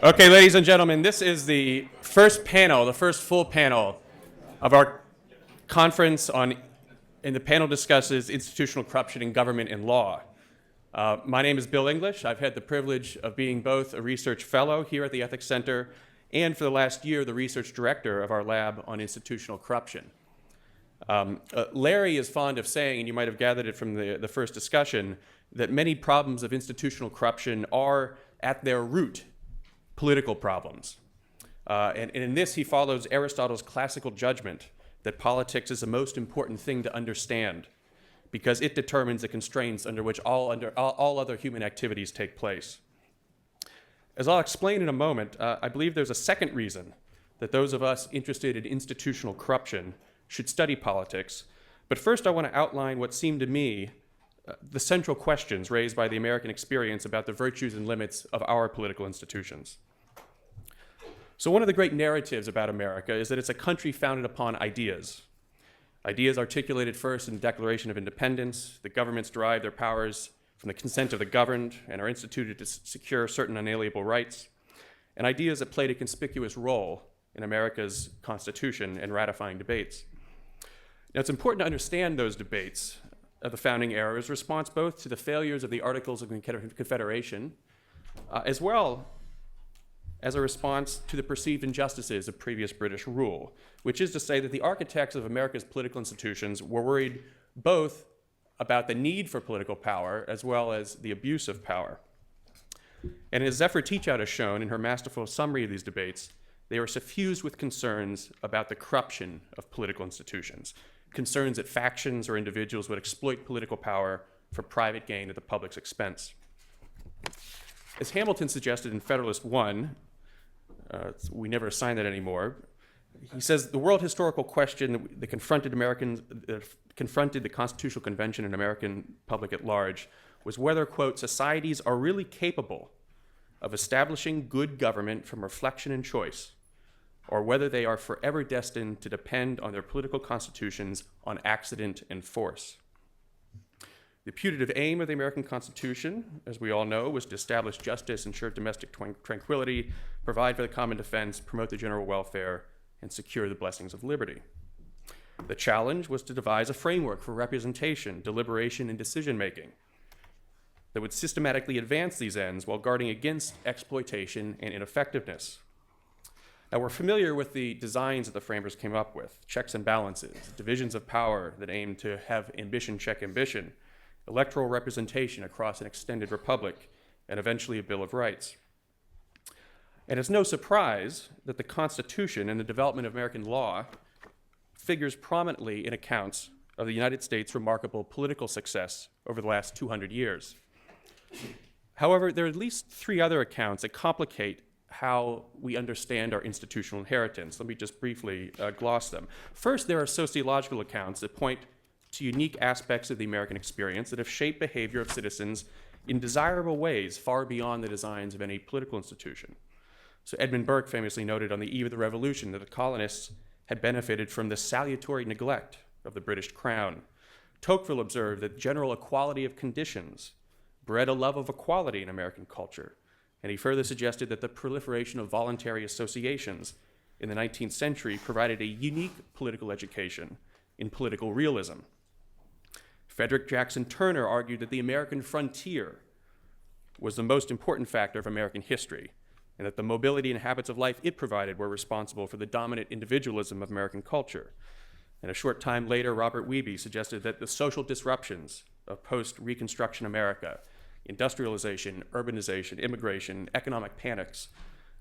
Okay, ladies and gentlemen, this is the first panel, the first full panel of our conference and the panel discusses institutional corruption in government and law. My name is Bill English. I've had the privilege of being both a research fellow here at the Ethics Center and for the last year, the research director of our lab on institutional corruption. Larry is fond of saying, and you might have gathered it from the first discussion, that many problems of institutional corruption are at their root political problems. And in this, he follows Aristotle's classical judgment that politics is the most important thing to understand because it determines the constraints under which all other human activities take place. As I'll explain in a moment, I believe there's a second reason that those of us interested in institutional corruption should study politics. But first, I want to outline what seem to me the central questions raised by the American experience about the virtues and limits of our political institutions. So one of the great narratives about America is that it's a country founded upon ideas. Ideas articulated first in the Declaration of Independence. The governments derive their powers from the consent of the governed and are instituted to secure certain unalienable rights. And ideas that played a conspicuous role in America's Constitution and ratifying debates. Now, it's important to understand those debates of the founding era as a response both to the failures of the Articles of Confederation, as well as a response to the perceived injustices of previous British rule, which is to say that the architects of America's political institutions were worried both about the need for political power as well as the abuse of power. And as Zephyr Teachout has shown in her masterful summary of these debates, they are suffused with concerns about the corruption of political institutions, concerns that factions or individuals would exploit political power for private gain at the public's expense. As Hamilton suggested in Federalist 1, we never assign that anymore, he says the world historical question that confronted the Constitutional Convention and American public at large was whether, quote, societies are really capable of establishing good government from reflection and choice, or whether they are forever destined to depend on their political constitutions on accident and force. The putative aim of the American Constitution, as we all know, was to establish justice, ensure domestic tranquility, provide for the common defense, promote the general welfare, and secure the blessings of liberty. The challenge was to devise a framework for representation, deliberation, and decision-making that would systematically advance these ends while guarding against exploitation and ineffectiveness. Now, we're familiar with the designs that the framers came up with: checks and balances, divisions of power that aim to have ambition check ambition, electoral representation across an extended republic, and eventually a Bill of Rights. And it's no surprise that the Constitution and the development of American law figures prominently in accounts of the United States' remarkable political success over the last 200 years. However, there are at least three other accounts that complicate how we understand our institutional inheritance. Let me just briefly gloss them. First, there are sociological accounts that point to unique aspects of the American experience that have shaped behavior of citizens in desirable ways far beyond the designs of any political institution. So Edmond Burke famously noted on the eve of the Revolution that the colonists had benefited from the salutary neglect of the British crown. Tocqueville observed that general equality of conditions bred a love of equality in American culture. And he further suggested that the proliferation of voluntary associations in the 19th century provided a unique political education in political realism. Frederick Jackson Turner argued that the American frontier was the most important factor of American history, and that the mobility and habits of life it provided were responsible for the dominant individualism of American culture. And a short time later, Robert Wiebe suggested that the social disruptions of post-Reconstruction America, industrialization, urbanization, immigration, economic panics,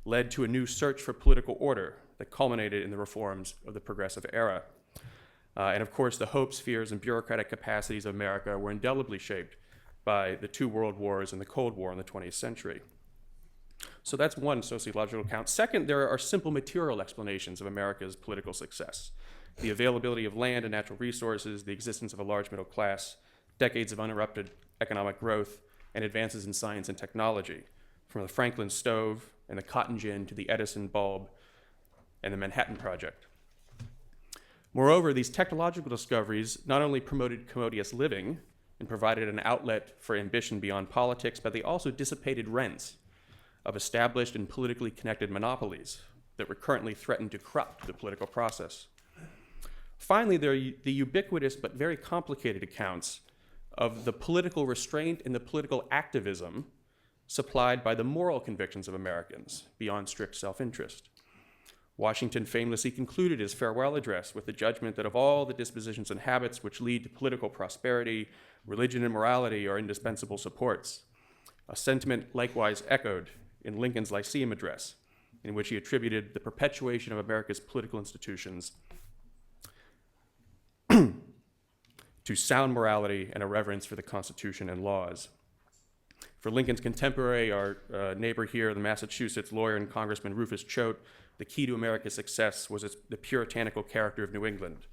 led to a new search for political order that culminated in the reforms of the Progressive Era. And of course, the hopes, fears, and bureaucratic capacities of America were indelibly shaped by the two world wars and the Cold War in the 20th century. So that's one sociological account. Second, there are simple material explanations of America's political success: the availability of land and natural resources, the existence of a large middle class, decades of uninterrupted economic growth, and advances in science and technology, from the Franklin stove and the cotton gin to the Edison bulb and the Manhattan Project. Moreover, these technological discoveries not only promoted commodious living and provided an outlet for ambition beyond politics, but they also dissipated rents of established and politically connected monopolies that recurrently threaten to corrupt the political process. Finally, there are the ubiquitous but very complicated accounts of the political restraint and the political activism supplied by the moral convictions of Americans beyond strict self-interest. Washington famously concluded his farewell address with the judgment that of all the dispositions and habits which lead to political prosperity, religion and morality are indispensable supports, a sentiment likewise echoed in Lincoln's Lyceum address, in which he attributed the perpetuation of America's political institutions to sound morality and a reverence for the Constitution and laws. For Lincoln's contemporary, our neighbor here, the Massachusetts lawyer and Congressman Rufus Choate, the key to America's success was the puritanical character of New England.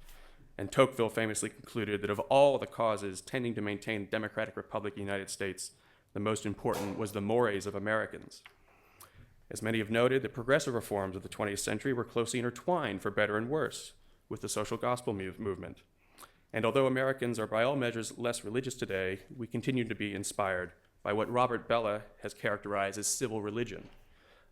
And Tocqueville famously concluded that of all the causes tending to maintain the democratic republic of the United States, the most important was the mores of Americans. As many have noted, the progressive reforms of the 20th century were closely intertwined, for better and worse, with the social gospel movement. And although Americans are by all measures less religious today, we continue to be inspired by what Robert Bellah has characterized as civil religion.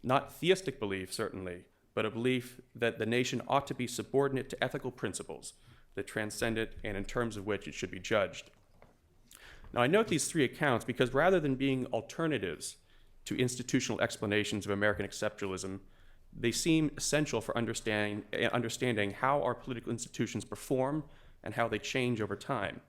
Not theistic belief, certainly, but a belief that the nation ought to be subordinate to ethical principles that transcend it and in terms of which it should be judged. Now, I note these three accounts because rather than being alternatives to institutional explanations of American exceptionalism, they seem essential for understanding how our political institutions perform and how they change over time.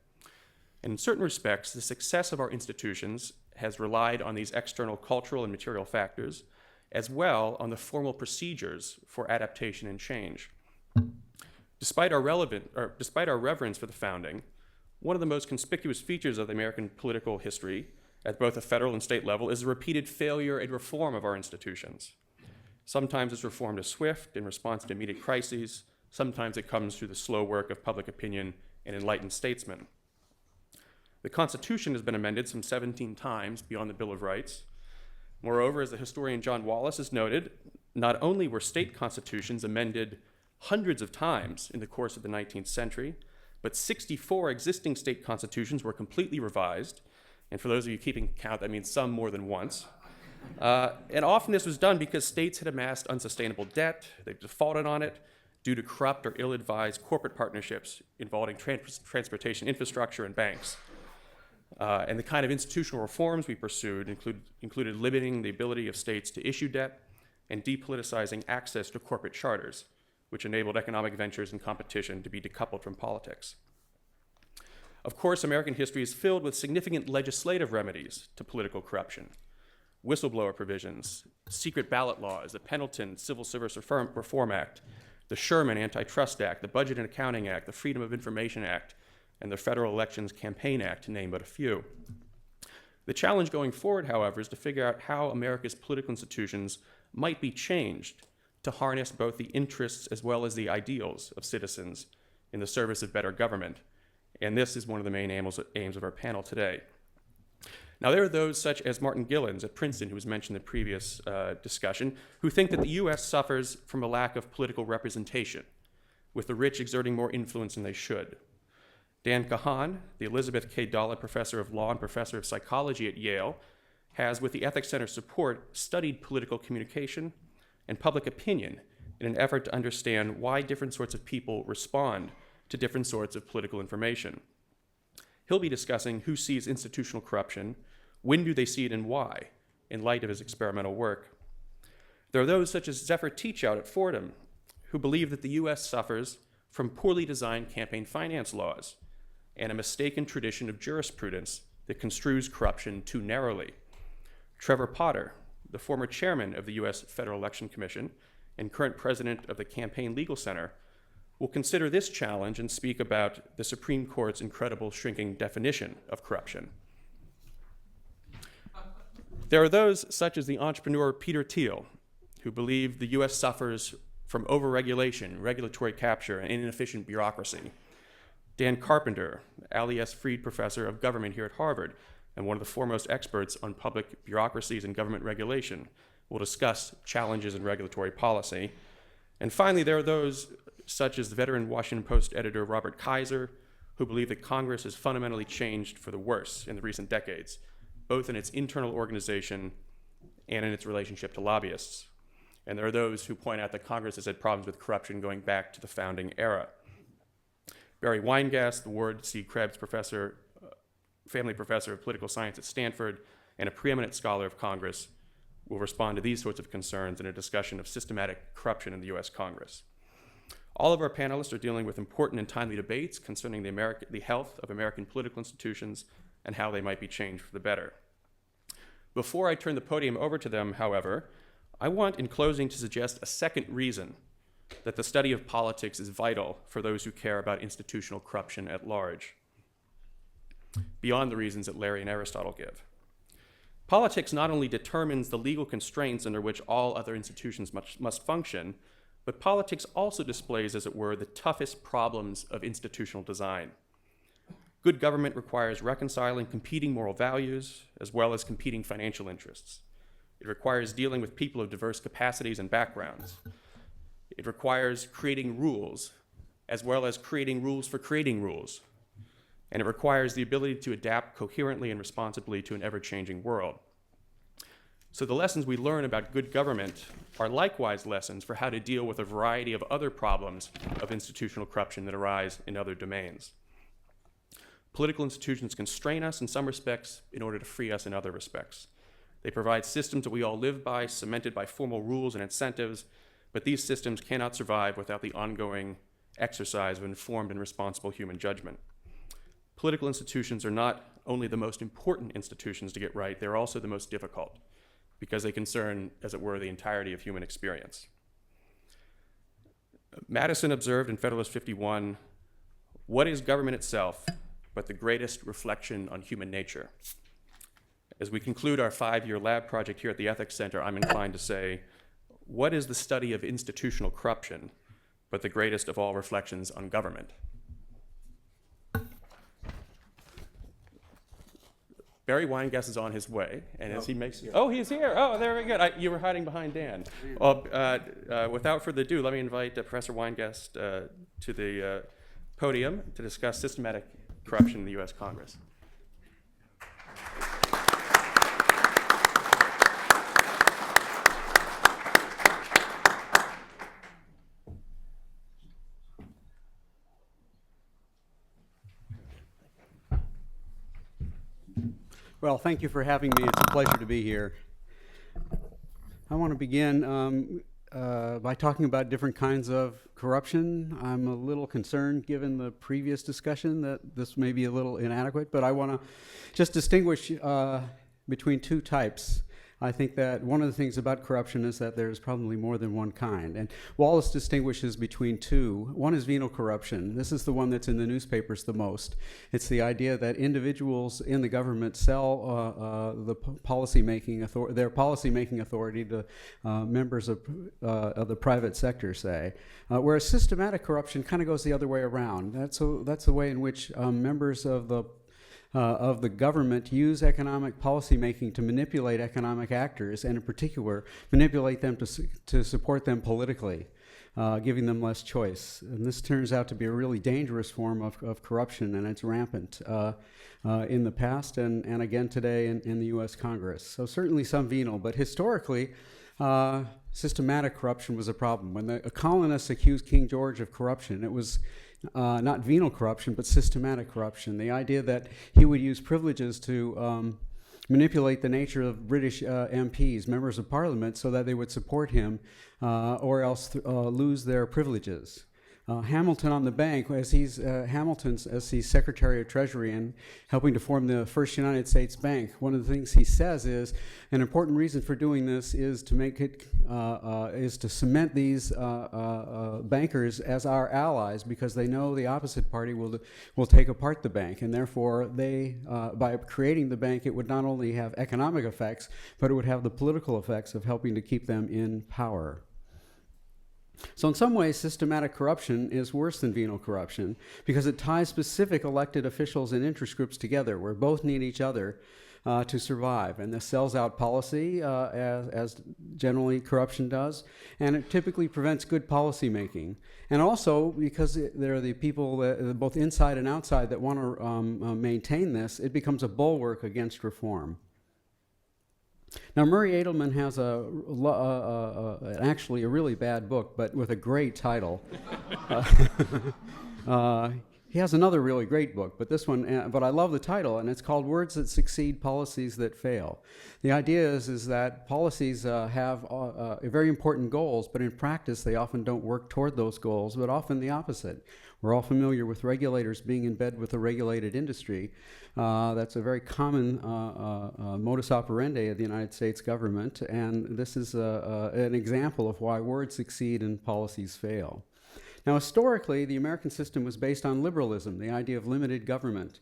And in certain respects, the success of our institutions has relied on these external cultural and material factors, as well on the formal procedures for adaptation and change. Despite our reverence for the founding, one of the most conspicuous features of the American political history at both the federal and state level is the repeated failure and reform of our institutions. Sometimes this reform is swift in response to immediate crises. Sometimes it comes through the slow work of public opinion and enlightened statesmen. The Constitution has been amended some 17 times beyond the Bill of Rights. Moreover, as the historian John Wallace has noted, not only were state constitutions amended hundreds of times in the course of the 19th century, but 64 existing state constitutions were completely revised. And for those of you keeping count, that means some more than once. And often this was done because states had amassed unsustainable debt, they defaulted on it due to corrupt or ill-advised corporate partnerships involving transportation infrastructure and banks. And the kind of institutional reforms we pursued included limiting the ability of states to issue debt and depoliticizing access to corporate charters, which enabled economic ventures and competition to be decoupled from politics. Of course, American history is filled with significant legislative remedies to political corruption. Whistleblower provisions, secret ballot laws, the Pendleton Civil Service Reform Act, the Sherman Antitrust Act, the Budget and Accounting Act, the Freedom of Information Act, and the Federal Elections Campaign Act, to name but a few. The challenge going forward, however, is to figure out how America's political institutions might be changed to harness both the interests as well as the ideals of citizens in the service of better government. And this is one of the main aims of our panel today. Now, there are those such as Martin Gillens at Princeton, who was mentioned in the previous discussion, who think that the US suffers from a lack of political representation, with the rich exerting more influence than they should. Dan Kahan, the Elizabeth K. Dollett Professor of Law and Professor of Psychology at Yale, has, with the Ethics Center's support, studied political communication and public opinion in an effort to understand why different sorts of people respond to different sorts of political information. He'll be discussing who sees institutional corruption, when do they see it, and why, in light of his experimental work. There are those such as Zephyr Teachout at Fordham, who believe that the US suffers from poorly designed campaign finance laws and a mistaken tradition of jurisprudence that construes corruption too narrowly. Trevor Potter, the former chairman of the US Federal Election Commission and current president of the Campaign Legal Center, will consider this challenge and speak about the Supreme Court's incredible shrinking definition of corruption. There are those such as the entrepreneur Peter Thiel, who believe the US suffers from overregulation, regulatory capture, and inefficient bureaucracy. Dan Carpenter, Allie S. Freed Professor of Government here at Harvard, and one of the foremost experts on public bureaucracies and government regulation, will discuss challenges in regulatory policy. And finally, there are those such as the veteran Washington Post editor Robert Kaiser, who believe that Congress has fundamentally changed for the worse in the recent decades, both in its internal organization and in its relationship to lobbyists. And there are those who point out that Congress has had problems with corruption going back to the founding era. Barry Weingast, the Ward C. Krebs professor, family professor of political science at Stanford, and a preeminent scholar of Congress, will respond to these sorts of concerns in a discussion of systematic corruption in the US Congress. All of our panelists are dealing with important and timely debates concerning the health of American political institutions and how they might be changed for the better. Before I turn the podium over to them, however, I want in closing to suggest a second reason that the study of politics is vital for those who care about institutional corruption at large, beyond the reasons that Larry and Aristotle give. Politics not only determines the legal constraints under which all other institutions must function, but politics also displays, as it were, the toughest problems of institutional design. Good government requires reconciling competing moral values as well as competing financial interests. It requires dealing with people of diverse capacities and backgrounds. It requires creating rules as well as creating rules for creating rules. And it requires the ability to adapt coherently and responsibly to an ever-changing world. So the lessons we learn about good government are likewise lessons for how to deal with a variety of other problems of institutional corruption that arise in other domains. Political institutions constrain us in some respects in order to free us in other respects. They provide systems that we all live by, cemented by formal rules and incentives, but these systems cannot survive without the ongoing exercise of informed and responsible human judgment. Political institutions are not only the most important institutions to get right, they're also the most difficult, because they concern, as it were, the entirety of human experience. Madison observed in Federalist 51, "What is government itself but the greatest reflection on human nature?" As we conclude our 5-year lab project here at the Ethics Center, I'm inclined to say, what is the study of institutional corruption but the greatest of all reflections on government? Barry Weingast is on his way, and as he makes... Oh, he's here. Oh, very good. You were hiding behind Dan. Without further ado, let me invite Professor Weingast to the podium to discuss systematic corruption in the U.S. Congress. Well, thank you for having me. It's a pleasure to be here. I want to begin by talking about different kinds of corruption. I'm a little concerned, given the previous discussion, that this may be a little inadequate, but I want to just distinguish between two types. I think that one of the things about corruption is that there's probably more than one kind. And Wallace distinguishes between two. One is venal corruption. This is the one that's in the newspapers the most. It's the idea that individuals in the government sell their policy-making authority to members of the private sector, say. Whereas systematic corruption kind of goes the other way around. That's the way in which members of the government use economic policy making to manipulate economic actors, and in particular, manipulate them to support them politically, giving them less choice. And this turns out to be a really dangerous form of corruption, and it's rampant in the past and again today in the U.S. Congress. So certainly some venal, but historically, systematic corruption was a problem. When the colonists accused King George of corruption, it was not venal corruption, but systematic corruption. The idea that he would use privileges to manipulate the nature of British MPs, members of parliament, so that they would support him or else lose their privileges. Hamilton on the bank, as he's Secretary of Treasury and helping to form the first United States Bank, one of the things he says is an important reason for doing this is to make it is to cement these bankers as our allies, because they know the opposite party will take apart the bank, and therefore they by creating the bank, it would not only have economic effects, but it would have the political effects of helping to keep them in power. So in some ways, systematic corruption is worse than venal corruption because it ties specific elected officials and interest groups together, where both need each other to survive. And this sells out policy, as generally corruption does, and it typically prevents good policy making. And also, because there are the people, both inside and outside, that want to maintain this, it becomes a bulwark against reform. Now, Murray Edelman has actually a really bad book, but with a great title. He has another really great book, but this one, but I love the title, and it's called Words That Succeed, Policies That Fail. The idea is that policies have very important goals, but in practice they often don't work toward those goals, but often the opposite. We're all familiar with regulators being in bed with a regulated industry. That's a very common modus operandi of the United States government, and this is an example of why words succeed and policies fail. Now, historically, the American system was based on liberalism, the idea of limited government.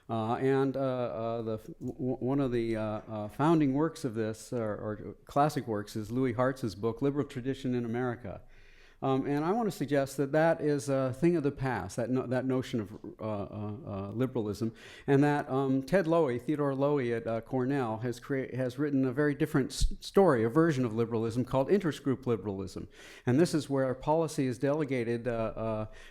One of the founding works of this, or classic works, is Louis Hartz's book, Liberal Tradition in America. And I want to suggest that that is a thing of the past, that notion of liberalism, and that Theodore Lowy at Cornell has written a very different story, a version of liberalism called interest group liberalism. And this is where policy is delegated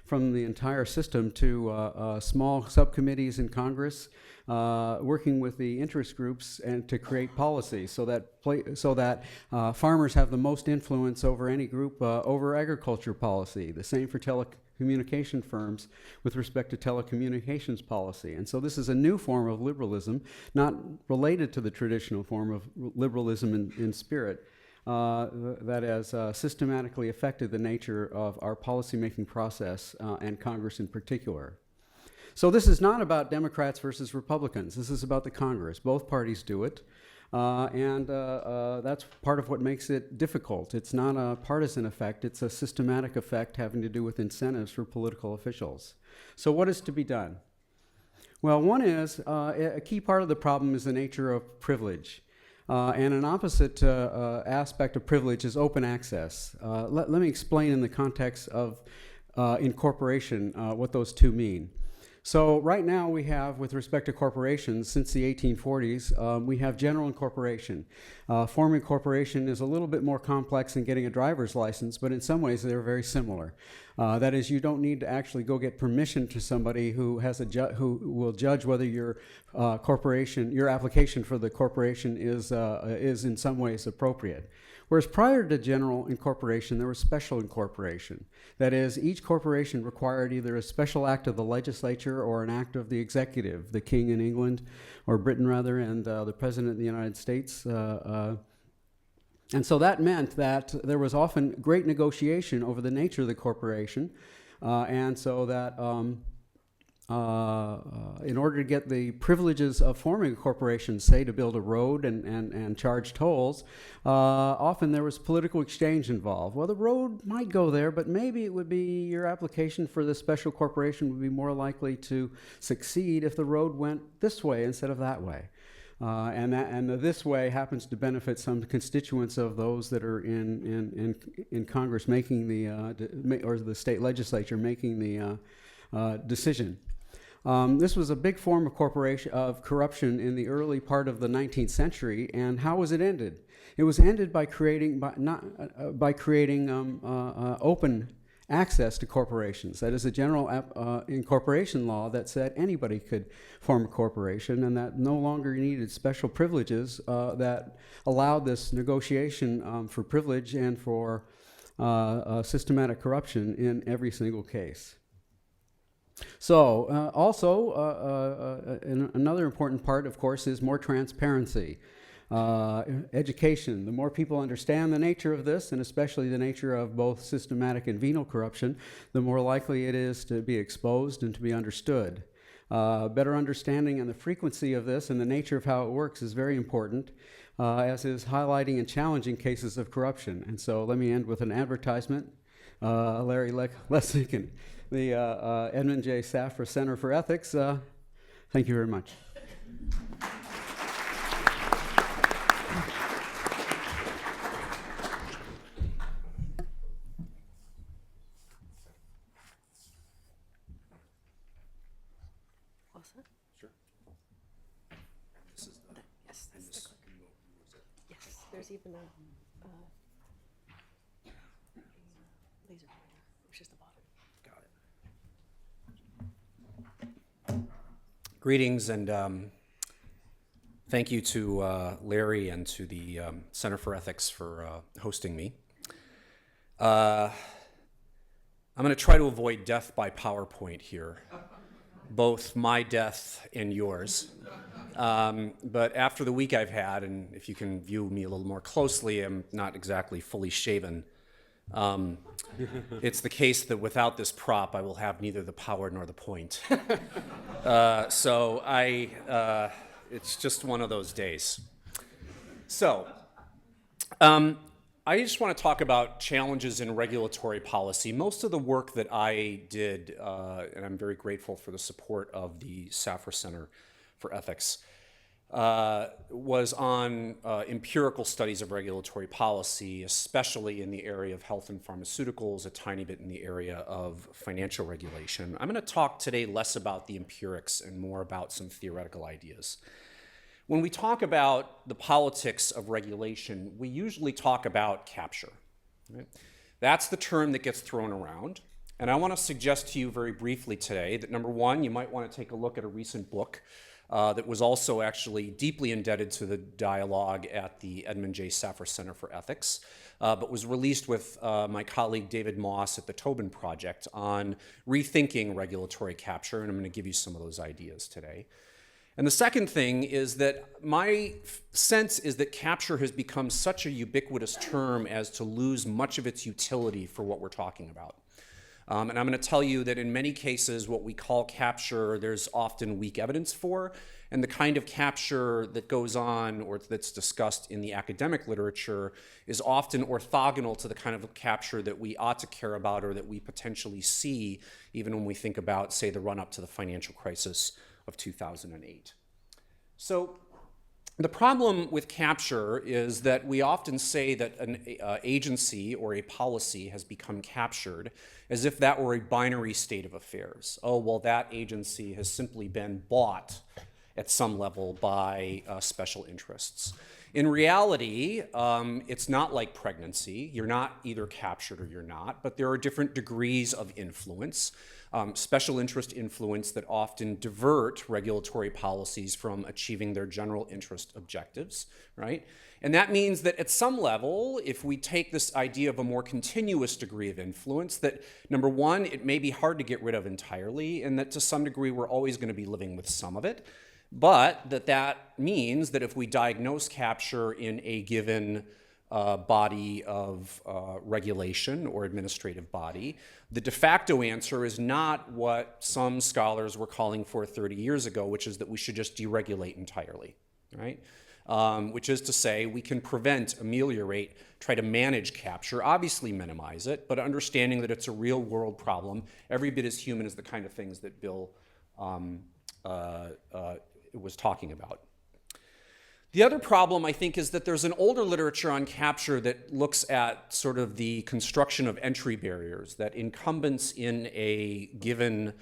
from the entire system to small subcommittees in Congress, working with the interest groups and to create policy so that farmers have the most influence over any group over agriculture policy. The same for telecommunication firms with respect to telecommunications policy. And so this is a new form of liberalism, not related to the traditional form of liberalism in spirit, that has systematically affected the nature of our policymaking process and Congress in particular. So this is not about Democrats versus Republicans. This is about the Congress. Both parties do it. And that's part of what makes it difficult. It's not a partisan effect. It's a systematic effect having to do with incentives for political officials. So what is to be done? Well, one is, a key part of the problem is the nature of privilege. And an opposite aspect of privilege is open access. Let me explain in the context of incorporation what those two mean. So right now we have, with respect to corporations, since the 1840s, we have general incorporation. Forming a corporation is a little bit more complex than getting a driver's license, but in some ways they're very similar. That is, you don't need to actually go get permission to somebody who has who will judge whether your your application for the corporation is in some ways appropriate. Whereas prior to general incorporation, there was special incorporation. That is, each corporation required either a special act of the legislature or an act of the executive, the king in England, or Britain rather, and the president of the United States. And so that meant that there was often great negotiation over the nature of the corporation, and so that in order to get the privileges of forming a corporation, say to build a road and charge tolls, often there was political exchange involved. Well, the road might go there, but maybe it would be your application for the special corporation would be more likely to succeed if the road went this way instead of that way. And this way happens to benefit some constituents of those that are in Congress making or the state legislature making the decision. This was a big form of corruption in the early part of the 19th century, and how was it ended? It was ended by creating open access to corporations. That is a general incorporation law that said anybody could form a corporation, and that no longer needed special privileges that allowed this negotiation for privilege and for systematic corruption in every single case. So another important part, of course, is more transparency. Education. The more people understand the nature of this, and especially the nature of both systematic and venal corruption, the more likely it is to be exposed and to be understood. Better understanding and the frequency of this and the nature of how it works is very important, as is highlighting and challenging cases of corruption. And so let me end with an advertisement. Larry Lessig and the Edmond J. Safra Center for Ethics. Thank you very much. Sure. This is the, yes, and this, yes, there's even a laser pointer, which is the bottom. got it. Greetings and Thank you to Larry and to the Center for Ethics for hosting me. I'm going to try to avoid death by PowerPoint here, both my death and yours. But after the week I've had, and if you can view me a little more closely, I'm not exactly fully shaven. It's the case that without this prop, I will have neither the power nor the point. It's just one of those days. So, I just want to talk about challenges in regulatory policy. Most of the work that I did, and I'm very grateful for the support of the Safra Center for Ethics, was on empirical studies of regulatory policy, especially in the area of health and pharmaceuticals, a tiny bit in the area of financial regulation. I'm going to talk today less about the empirics and more about some theoretical ideas. When we talk about the politics of regulation, we usually talk about capture. Right? That's the term that gets thrown around. And I want to suggest to you very briefly today that, number one, you might want to take a look at a recent book that was also actually deeply indebted to the dialogue at the Edmond J. Safra Center for Ethics, but was released with my colleague David Moss at the Tobin Project on rethinking regulatory capture, and I'm going to give you some of those ideas today. And the second thing is that my sense is that capture has become such a ubiquitous term as to lose much of its utility for what we're talking about. And I'm going to tell you that in many cases, what we call capture, there's often weak evidence for, and the kind of capture that goes on or that's discussed in the academic literature is often orthogonal to the kind of capture that we ought to care about or that we potentially see even when we think about, say, the run-up to the financial crisis of 2008. So the problem with capture is that we often say that an agency or a policy has become captured as if that were a binary state of affairs. Oh, well, that agency has simply been bought at some level by special interests. In reality, it's not like pregnancy. You're not either captured or you're not, but there are different degrees of influence. Special interest influence that often divert regulatory policies from achieving their general interest objectives, right? And that means that at some level, if we take this idea of a more continuous degree of influence, that number one, it may be hard to get rid of entirely, and that to some degree we're always going to be living with some of it, but that means that if we diagnose capture in a given body of regulation or administrative body, the de facto answer is not what some scholars were calling for 30 years ago, which is that we should just deregulate entirely, right? Which is to say we can prevent, ameliorate, try to manage capture, obviously minimize it, but understanding that it's a real world problem, every bit as human as the kind of things that Bill was talking about. The other problem, I think, is that there's an older literature on capture that looks at sort of the construction of entry barriers that incumbents in a given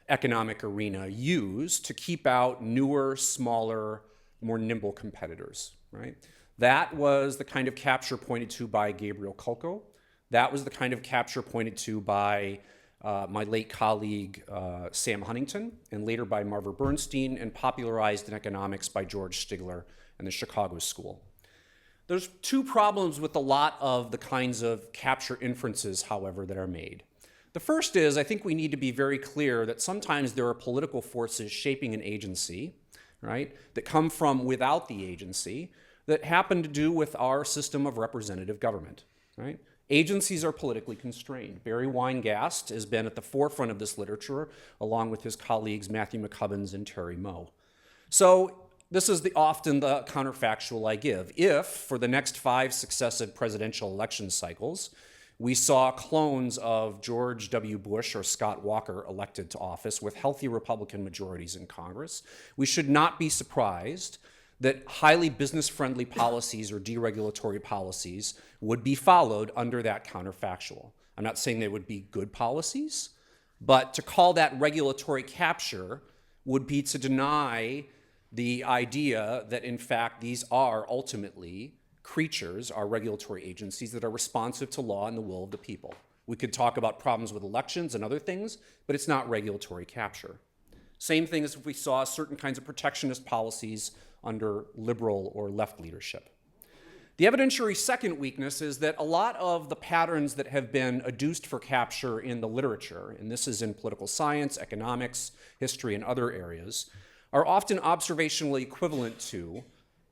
economic arena use to keep out newer, smaller, more nimble competitors, right? That was the kind of capture pointed to by Gabriel Kulko. That was the kind of capture pointed to by my late colleague Sam Huntington, and later by Marva Bernstein, and popularized in economics by George Stigler and the Chicago School. There's two problems with a lot of the kinds of capture inferences, however, that are made. The first is, I think we need to be very clear that sometimes there are political forces shaping an agency, right, that come from without the agency, that happen to do with our system of representative government, right? Agencies are politically constrained. Barry Weingast has been at the forefront of this literature, along with his colleagues Matthew McCubbins and Terry Moe. So this is often the counterfactual I give. If, for the next 5 successive presidential election cycles, we saw clones of George W. Bush or Scott Walker elected to office with healthy Republican majorities in Congress, we should not be surprised that highly business-friendly policies or deregulatory policies would be followed under that counterfactual. I'm not saying they would be good policies, but to call that regulatory capture would be to deny the idea that, in fact, these are ultimately creatures, our regulatory agencies, that are responsive to law and the will of the people. We could talk about problems with elections and other things, but it's not regulatory capture. Same thing as if we saw certain kinds of protectionist policies under liberal or left leadership. The evidentiary second weakness is that a lot of the patterns that have been adduced for capture in the literature, and this is in political science, economics, history, and other areas, are often observationally equivalent to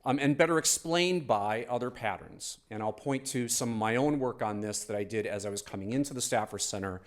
and better explained by other patterns. And I'll point to some of my own work on this that I did as I was coming into the Safra Center,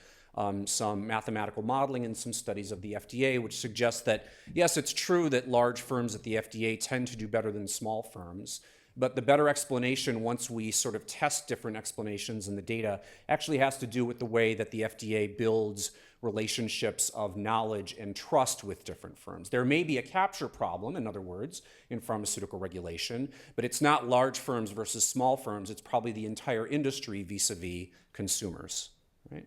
some mathematical modeling and some studies of the FDA, which suggests that, yes, it's true that large firms at the FDA tend to do better than small firms, but the better explanation, once we sort of test different explanations in the data, actually has to do with the way that the FDA builds relationships of knowledge and trust with different firms. There may be a capture problem, in other words, in pharmaceutical regulation, but it's not large firms versus small firms. It's probably the entire industry vis-a-vis consumers, right?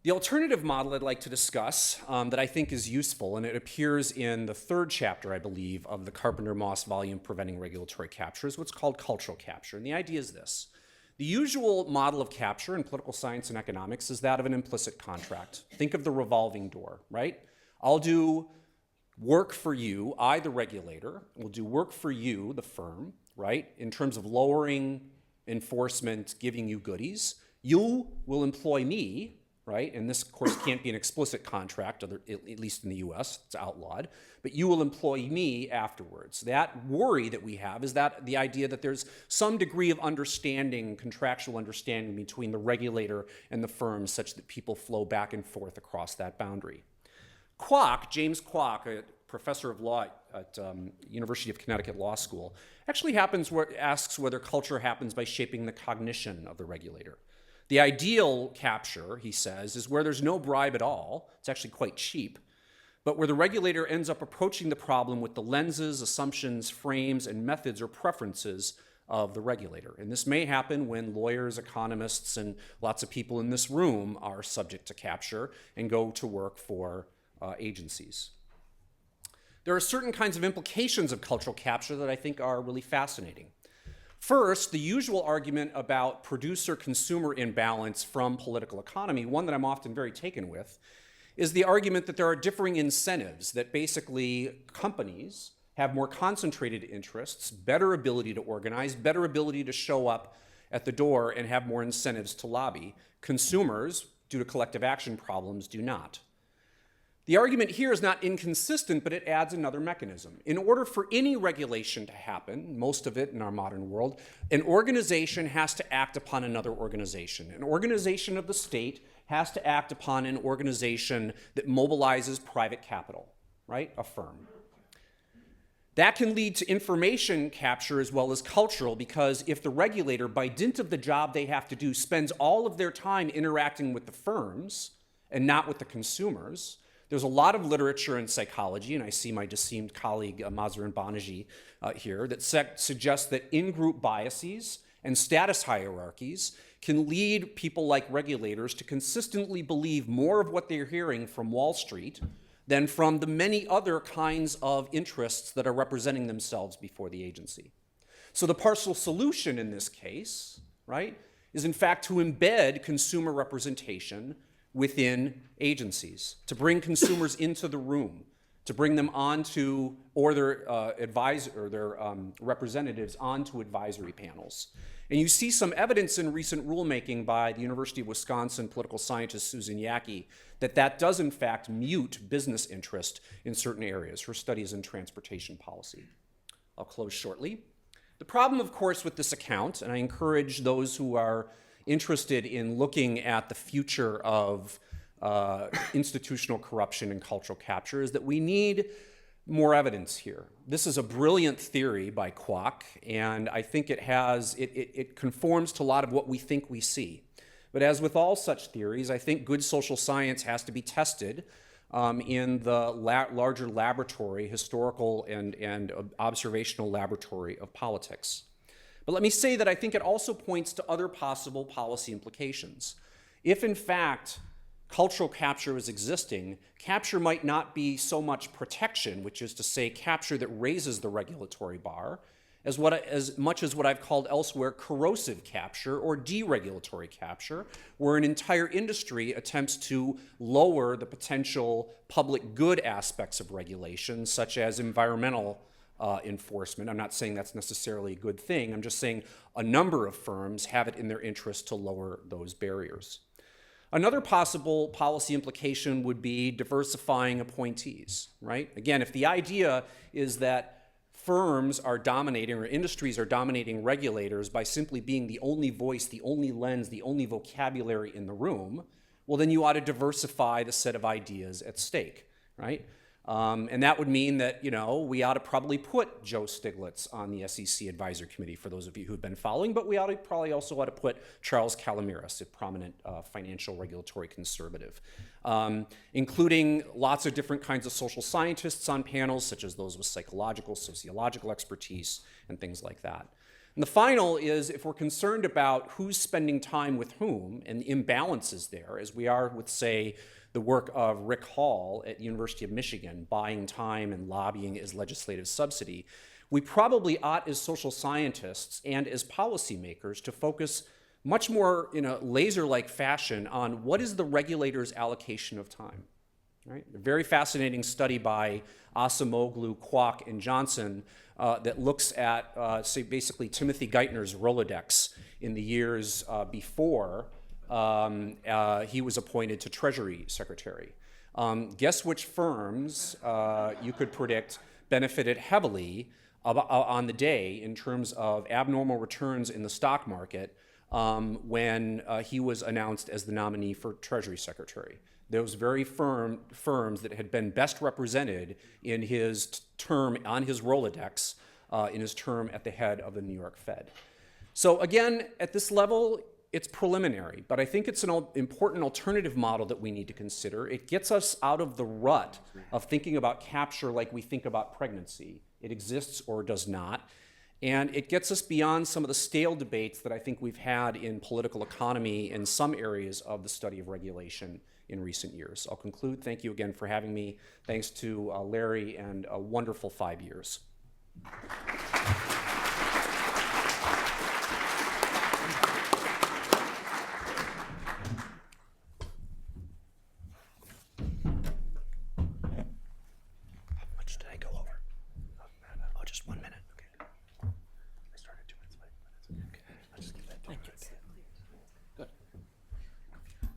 The alternative model I'd like to discuss that I think is useful, and it appears in the third chapter, I believe, of the Carpenter-Moss volume Preventing Regulatory Capture, is what's called cultural capture. And the idea is this. The usual model of capture in political science and economics is that of an implicit contract. Think of the revolving door, right? I'll do work for you, I, the regulator, will do work for you, the firm, right, in terms of lowering enforcement, giving you goodies. You will employ me, right? And this, of course, can't be an explicit contract, at least in the US, it's outlawed, but you will employ me afterwards. That worry that we have is that the idea that there's some degree of understanding, contractual understanding between the regulator and the firm such that people flow back and forth across that boundary. Kwok, James Kwok, a professor of law at University of Connecticut Law School, actually asks whether culture happens by shaping the cognition of the regulator. The ideal capture, he says, is where there's no bribe at all. It's actually quite cheap, but where the regulator ends up approaching the problem with the lenses, assumptions, frames, and methods or preferences of the regulator. And this may happen when lawyers, economists, and lots of people in this room are subject to capture and go to work for agencies. There are certain kinds of implications of cultural capture that I think are really fascinating. First, the usual argument about producer-consumer imbalance from political economy, one that I'm often very taken with, is the argument that there are differing incentives, that basically companies have more concentrated interests, better ability to organize, better ability to show up at the door and have more incentives to lobby. Consumers, due to collective action problems, do not. The argument here is not inconsistent, but it adds another mechanism. In order for any regulation to happen, most of it in our modern world, an organization has to act upon another organization. An organization of the state has to act upon an organization that mobilizes private capital, right? A firm. That can lead to information capture as well as cultural, because if the regulator, by dint of the job they have to do, spends all of their time interacting with the firms and not with the consumers, there's a lot of literature in psychology, and I see my esteemed colleague Mazarine Banerjee here, that suggests that in-group biases and status hierarchies can lead people like regulators to consistently believe more of what they're hearing from Wall Street than from the many other kinds of interests that are representing themselves before the agency. So the partial solution in this case, right, is in fact to embed consumer representation within agencies, to bring consumers into the room, to bring them onto, or their representatives onto advisory panels. And you see some evidence in recent rulemaking by the University of Wisconsin political scientist Susan Yacke that does in fact mute business interest in certain areas. Her studies in transportation policy. I'll close shortly. The problem, of course, with this account, and I encourage those who are interested in looking at the future of institutional corruption and cultural capture, is that we need more evidence here. This is a brilliant theory by Kwok, and I think it conforms to a lot of what we think we see. But as with all such theories, I think good social science has to be tested in the larger laboratory, historical and observational laboratory of politics. But let me say that I think it also points to other possible policy implications. If, in fact, cultural capture is existing, capture might not be so much protection, which is to say capture that raises the regulatory bar, as much as what I've called elsewhere corrosive capture or deregulatory capture, where an entire industry attempts to lower the potential public good aspects of regulation, such as environmental enforcement. I'm not saying that's necessarily a good thing. I'm just saying a number of firms have it in their interest to lower those barriers. Another possible policy implication would be diversifying appointees, right? Again, if the idea is that firms are dominating or industries are dominating regulators by simply being the only voice, the only lens, the only vocabulary in the room, well, then you ought to diversify the set of ideas at stake, right? And that would mean that, we ought to probably put Joe Stiglitz on the SEC Advisory Committee, for those of you who've been following, but we probably also ought to put Charles Calomiris, a prominent financial regulatory conservative, including lots of different kinds of social scientists on panels, such as those with psychological, sociological expertise, and things like that. And the final is, if we're concerned about who's spending time with whom and the imbalances there, as we are with, say, the work of Rick Hall at University of Michigan, buying time and lobbying as legislative subsidy, we probably ought as social scientists and as policymakers to focus much more in a laser-like fashion on what is the regulator's allocation of time. Right? A very fascinating study by Asamoglu, Kwok, and Johnson that looks at, say, basically Timothy Geithner's Rolodex in the years before he was appointed to Treasury Secretary. Guess which firms you could predict benefited heavily on the day in terms of abnormal returns in the stock market when he was announced as the nominee for Treasury Secretary. Those very firms that had been best represented in his term on his Rolodex in his term at the head of the New York Fed. So again, at this level, it's preliminary, but I think it's an important alternative model that we need to consider. It gets us out of the rut of thinking about capture like we think about pregnancy. It exists or does not. And it gets us beyond some of the stale debates that I think we've had in political economy in some areas of the study of regulation in recent years. I'll conclude. Thank you again for having me. Thanks to Larry and a wonderful 5 years.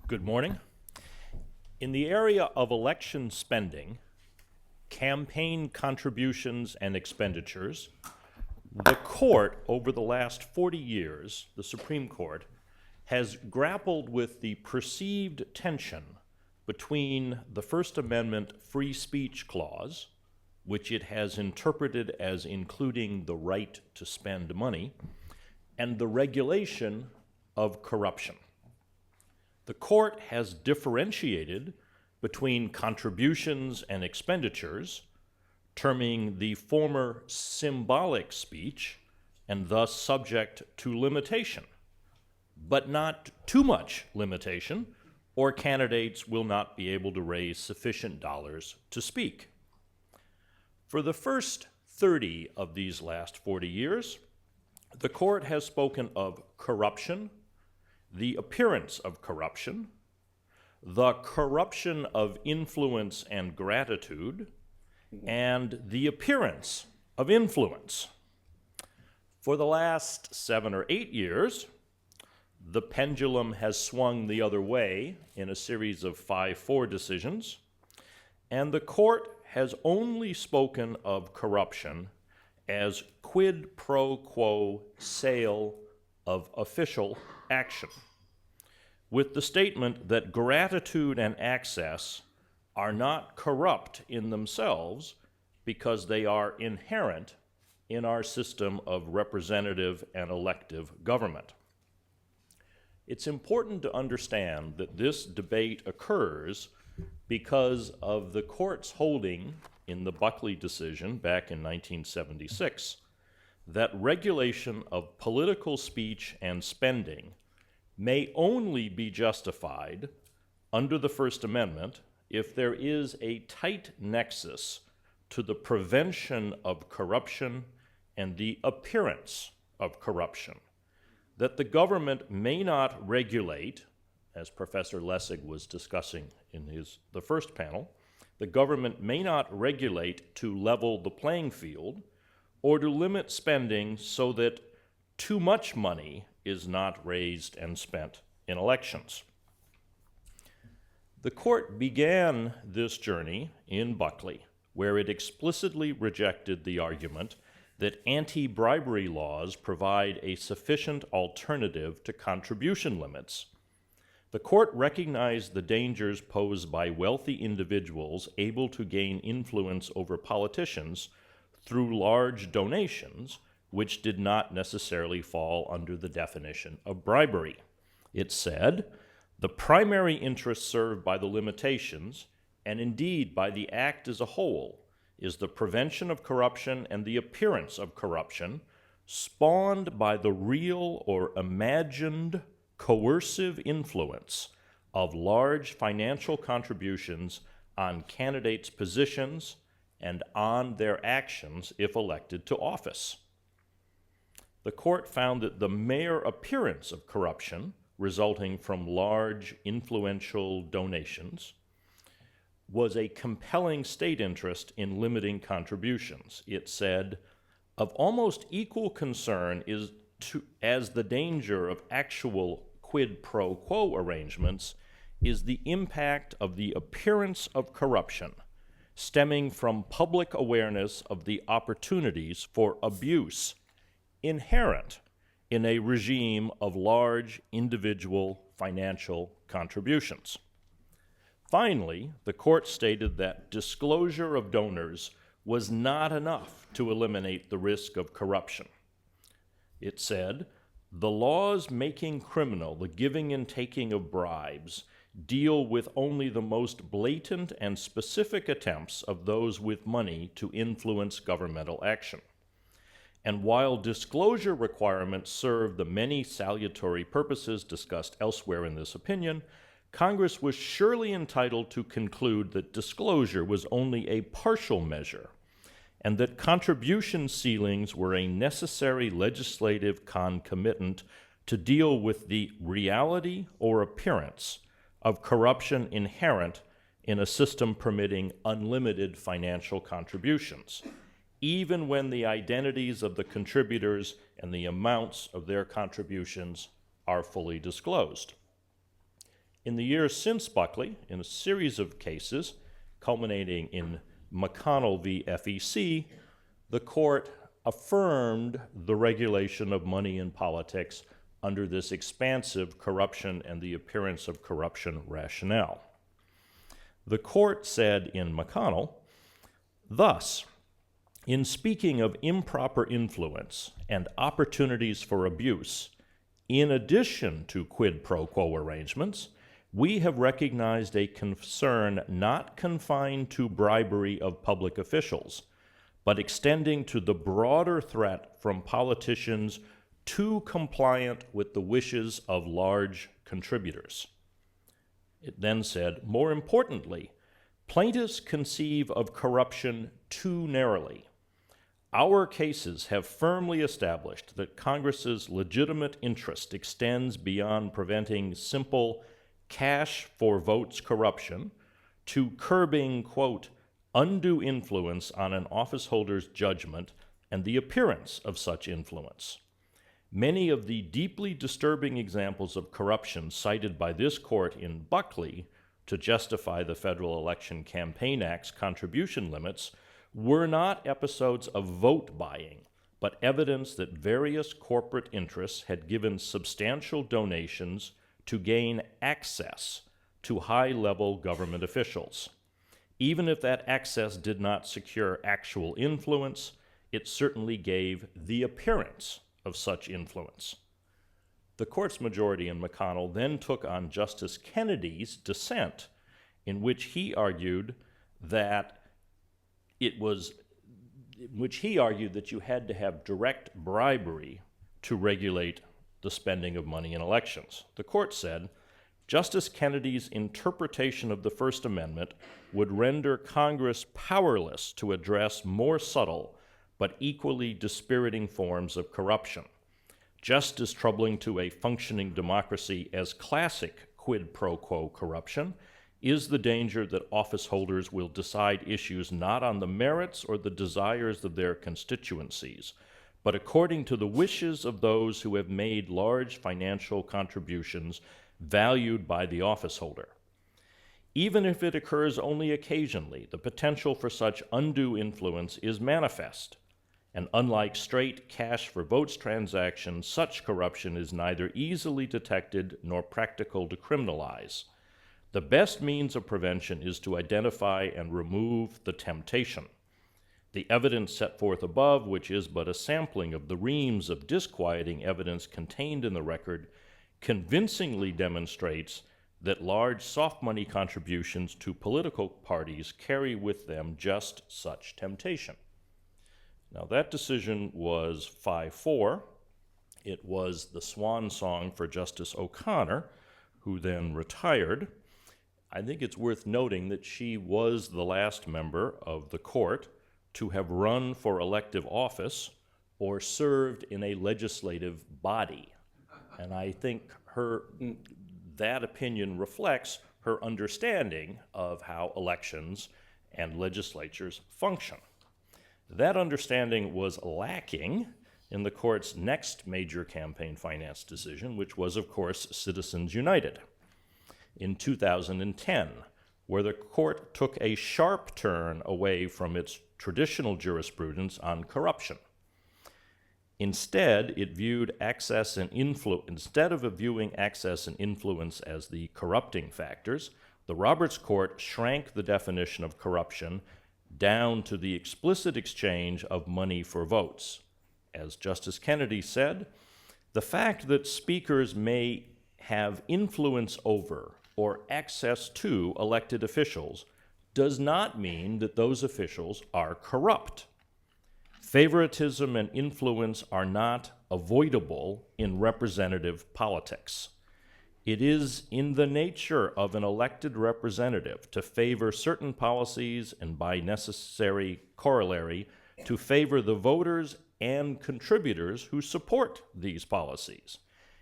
Good morning. In the area of election spending, campaign contributions and expenditures, the court over the last 40 years, the Supreme Court, has grappled with the perceived tension between the First Amendment free speech clause, which it has interpreted as including the right to spend money, and the regulation of corruption. The court has differentiated between contributions and expenditures, terming the former symbolic speech and thus subject to limitation, but not too much limitation, or candidates will not be able to raise sufficient dollars to speak. For the first 30 of these last 40 years, the court has spoken of corruption, the appearance of corruption, the corruption of influence and gratitude, and the appearance of influence. For the last 7 or 8 years, the pendulum has swung the other way in a series of 5-4 decisions, and the court has only spoken of corruption as quid pro quo sale of official action, with the statement that gratitude and access are not corrupt in themselves because they are inherent in our system of representative and elective government. It's important to understand that this debate occurs because of the court's holding in the Buckley decision back in 1976 that regulation of political speech and spending may only be justified under the First Amendment if there is a tight nexus to the prevention of corruption and the appearance of corruption, that the government may not regulate, as Professor Lessig was discussing in the first panel, the government may not regulate to level the playing field or to limit spending so that too much money is not raised and spent in elections. The court began this journey in Buckley, where it explicitly rejected the argument that anti-bribery laws provide a sufficient alternative to contribution limits. The court recognized the dangers posed by wealthy individuals able to gain influence over politicians through large donations, which did not necessarily fall under the definition of bribery. It said, the primary interest served by the limitations, and indeed by the act as a whole, is the prevention of corruption and the appearance of corruption, spawned by the real or imagined coercive influence of large financial contributions on candidates' positions and on their actions if elected to office. The court found that the mere appearance of corruption resulting from large influential donations was a compelling state interest in limiting contributions. It said, of almost equal concern is as the danger of actual quid pro quo arrangements is the impact of the appearance of corruption stemming from public awareness of the opportunities for abuse inherent in a regime of large individual financial contributions. Finally, the court stated that disclosure of donors was not enough to eliminate the risk of corruption. It said, the laws making criminal the giving and taking of bribes deal with only the most blatant and specific attempts of those with money to influence governmental action. And while disclosure requirements serve the many salutary purposes discussed elsewhere in this opinion, Congress was surely entitled to conclude that disclosure was only a partial measure, and that contribution ceilings were a necessary legislative concomitant to deal with the reality or appearance of corruption inherent in a system permitting unlimited financial contributions, even when the identities of the contributors and the amounts of their contributions are fully disclosed. In the years since Buckley, in a series of cases, culminating in McConnell v. FEC, the court affirmed the regulation of money in politics under this expansive corruption and the appearance of corruption rationale. The court said in McConnell, thus, in speaking of improper influence and opportunities for abuse, in addition to quid pro quo arrangements, we have recognized a concern not confined to bribery of public officials, but extending to the broader threat from politicians too compliant with the wishes of large contributors. It then said, more importantly, plaintiffs conceive of corruption too narrowly. Our cases have firmly established that Congress's legitimate interest extends beyond preventing simple cash for votes corruption to curbing, quote, undue influence on an officeholder's judgment and the appearance of such influence. Many of the deeply disturbing examples of corruption cited by this court in Buckley to justify the Federal Election Campaign Act's contribution limits were not episodes of vote buying, but evidence that various corporate interests had given substantial donations to gain access to high-level government officials. Even if that access did not secure actual influence, it certainly gave the appearance of such influence. The court's majority in McConnell then took on Justice Kennedy's dissent, in which he argued that you had to have direct bribery to regulate the spending of money in elections. The court said, Justice Kennedy's interpretation of the First Amendment would render Congress powerless to address more subtle but equally dispiriting forms of corruption. Just as troubling to a functioning democracy as classic quid pro quo corruption is the danger that office holders will decide issues not on the merits or the desires of their constituencies, but according to the wishes of those who have made large financial contributions valued by the office holder. Even if it occurs only occasionally, the potential for such undue influence is manifest. And unlike straight cash for votes transactions, such corruption is neither easily detected nor practical to criminalize. The best means of prevention is to identify and remove the temptation. The evidence set forth above, which is but a sampling of the reams of disquieting evidence contained in the record, convincingly demonstrates that large soft money contributions to political parties carry with them just such temptation. Now, that decision was 5-4. It was the swan song for Justice O'Connor, who then retired. I think it's worth noting that she was the last member of the court to have run for elective office or served in a legislative body. And I think that opinion reflects her understanding of how elections and legislatures function. That understanding was lacking in the court's next major campaign finance decision, which was, of course, Citizens United in 2010, where the court took a sharp turn away from its traditional jurisprudence on corruption. Instead, it viewed access and influence, instead of viewing access and influence as the corrupting factors, the Roberts Court shrank the definition of corruption down to the explicit exchange of money for votes. As Justice Kennedy said, the fact that speakers may have influence over or access to elected officials does not mean that those officials are corrupt. Favoritism and influence are not avoidable in representative politics. It is in the nature of an elected representative to favor certain policies and, by necessary corollary, to favor the voters and contributors who support these policies.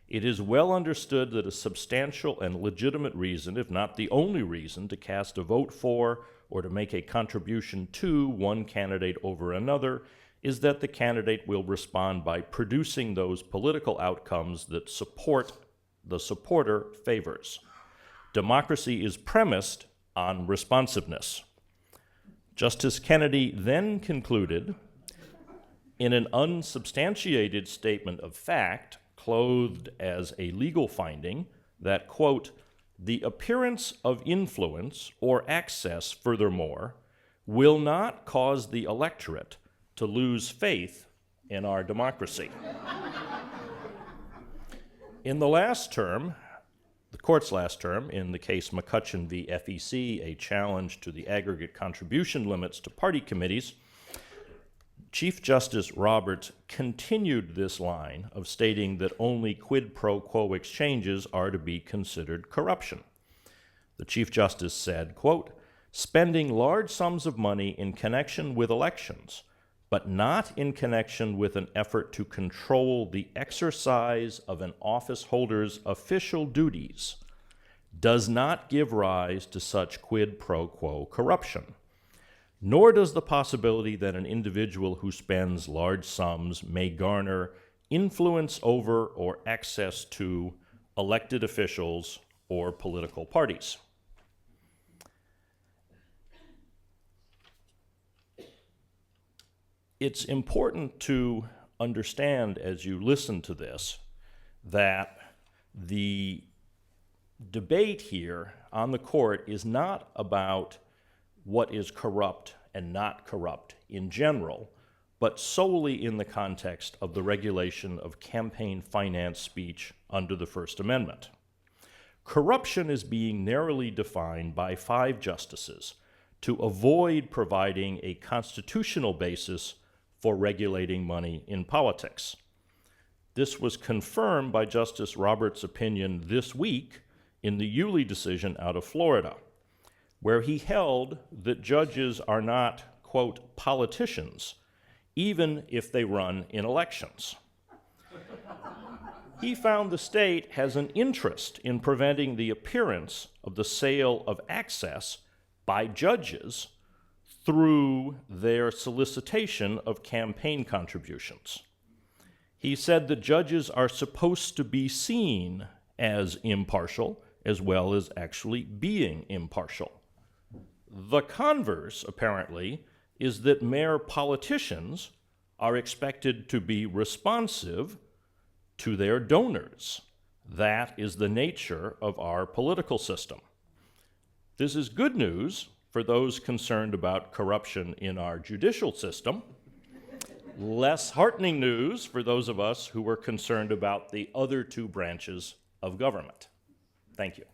It is well understood that a substantial and legitimate reason, if not the only reason, to cast a vote for or to make a contribution to one candidate over another is that the candidate will respond by producing those political outcomes that the supporter favors. Democracy is premised on responsiveness. Justice Kennedy then concluded, in an unsubstantiated statement of fact, clothed as a legal finding, that, quote, the appearance of influence or access, furthermore, will not cause the electorate to lose faith in our democracy. In the last term, the court's last term, in the case McCutcheon v. FEC, a challenge to the aggregate contribution limits to party committees, Chief Justice Roberts continued this line of stating that only quid pro quo exchanges are to be considered corruption. The Chief Justice said, quote, spending large sums of money in connection with elections, but not in connection with an effort to control the exercise of an office holder's official duties, does not give rise to such quid pro quo corruption. Nor does the possibility that an individual who spends large sums may garner influence over or access to elected officials or political parties. It's important to understand as you listen to this that the debate here on the court is not about what is corrupt and not corrupt in general, but solely in the context of the regulation of campaign finance speech under the First Amendment. Corruption is being narrowly defined by 5 justices to avoid providing a constitutional basis for regulating money in politics. This was confirmed by Justice Roberts' opinion this week in the Yulee decision out of Florida, where he held that judges are not, quote, politicians even if they run in elections. He found the state has an interest in preventing the appearance of the sale of access by judges through their solicitation of campaign contributions. He said that judges are supposed to be seen as impartial as well as actually being impartial. The converse, apparently, is that mere politicians are expected to be responsive to their donors. That is the nature of our political system. This is good news for those concerned about corruption in our judicial system. Less heartening news for those of us who were concerned about the other two branches of government. Thank you.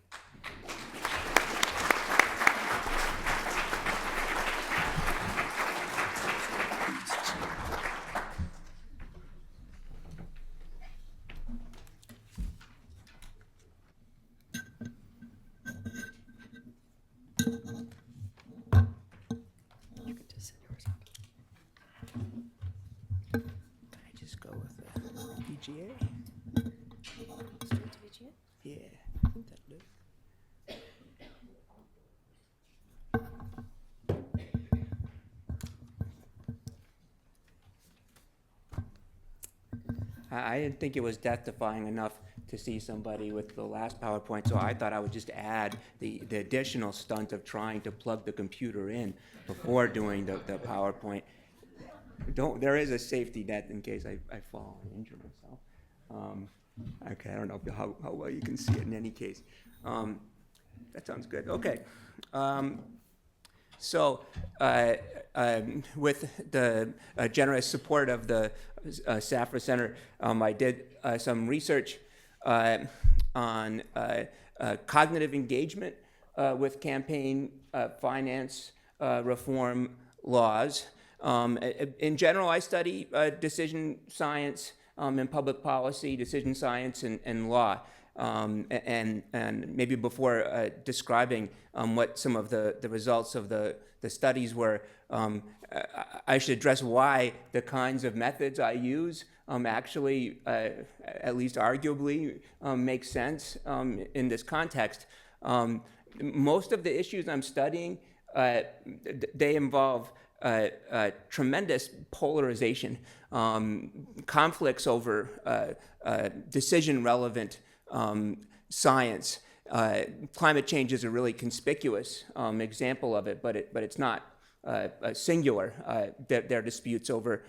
You could just send yours up. Can I just go with the VGA? Straight to VGA? Yeah. That'll do. I didn't think it was death-defying enough to see somebody with the last PowerPoint, so I thought I would just add the additional stunt of trying to plug the computer in before doing the PowerPoint. There is a safety net in case I fall and injure myself. Okay, I don't know how well you can see it in any case. That sounds good. Okay. So, with the generous support of the Safra Center, I did some research on cognitive engagement with campaign finance reform laws. In general, I study decision science and public policy, decision science and law. And maybe before describing what some of the results of the studies were, I should address why the kinds of methods I use actually, at least arguably, make sense in this context. Most of the issues I'm studying, they involve tremendous polarization, conflicts over decision-relevant science. Climate change is a really conspicuous example of it, but it's not singular. There are disputes over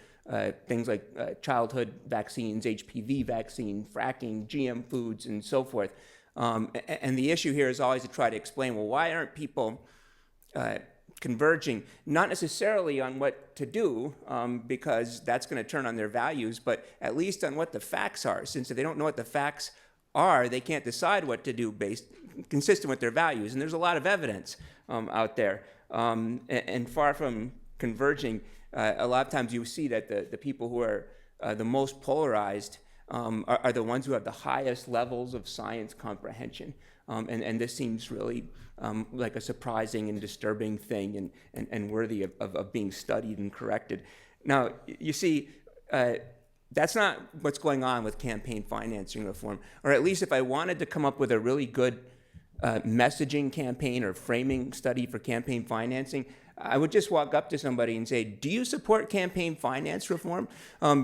things like childhood vaccines, HPV vaccine, fracking, GM foods, and so forth. And the issue here is always to try to explain, well, why aren't people converging, not necessarily on what to do, because that's going to turn on their values, but at least on what the facts are. Since if they don't know what the facts are, they can't decide what to do consistent with their values. And there's a lot of evidence out there. And far from converging, a lot of times you see that the people who are the most polarized are the ones who have the highest levels of science comprehension. And this seems really like a surprising and disturbing thing and worthy of being studied and corrected. Now, you see, that's not what's going on with campaign financing reform. Or at least if I wanted to come up with a really good messaging campaign or framing study for campaign financing, I would just walk up to somebody and say, do you support campaign finance reform?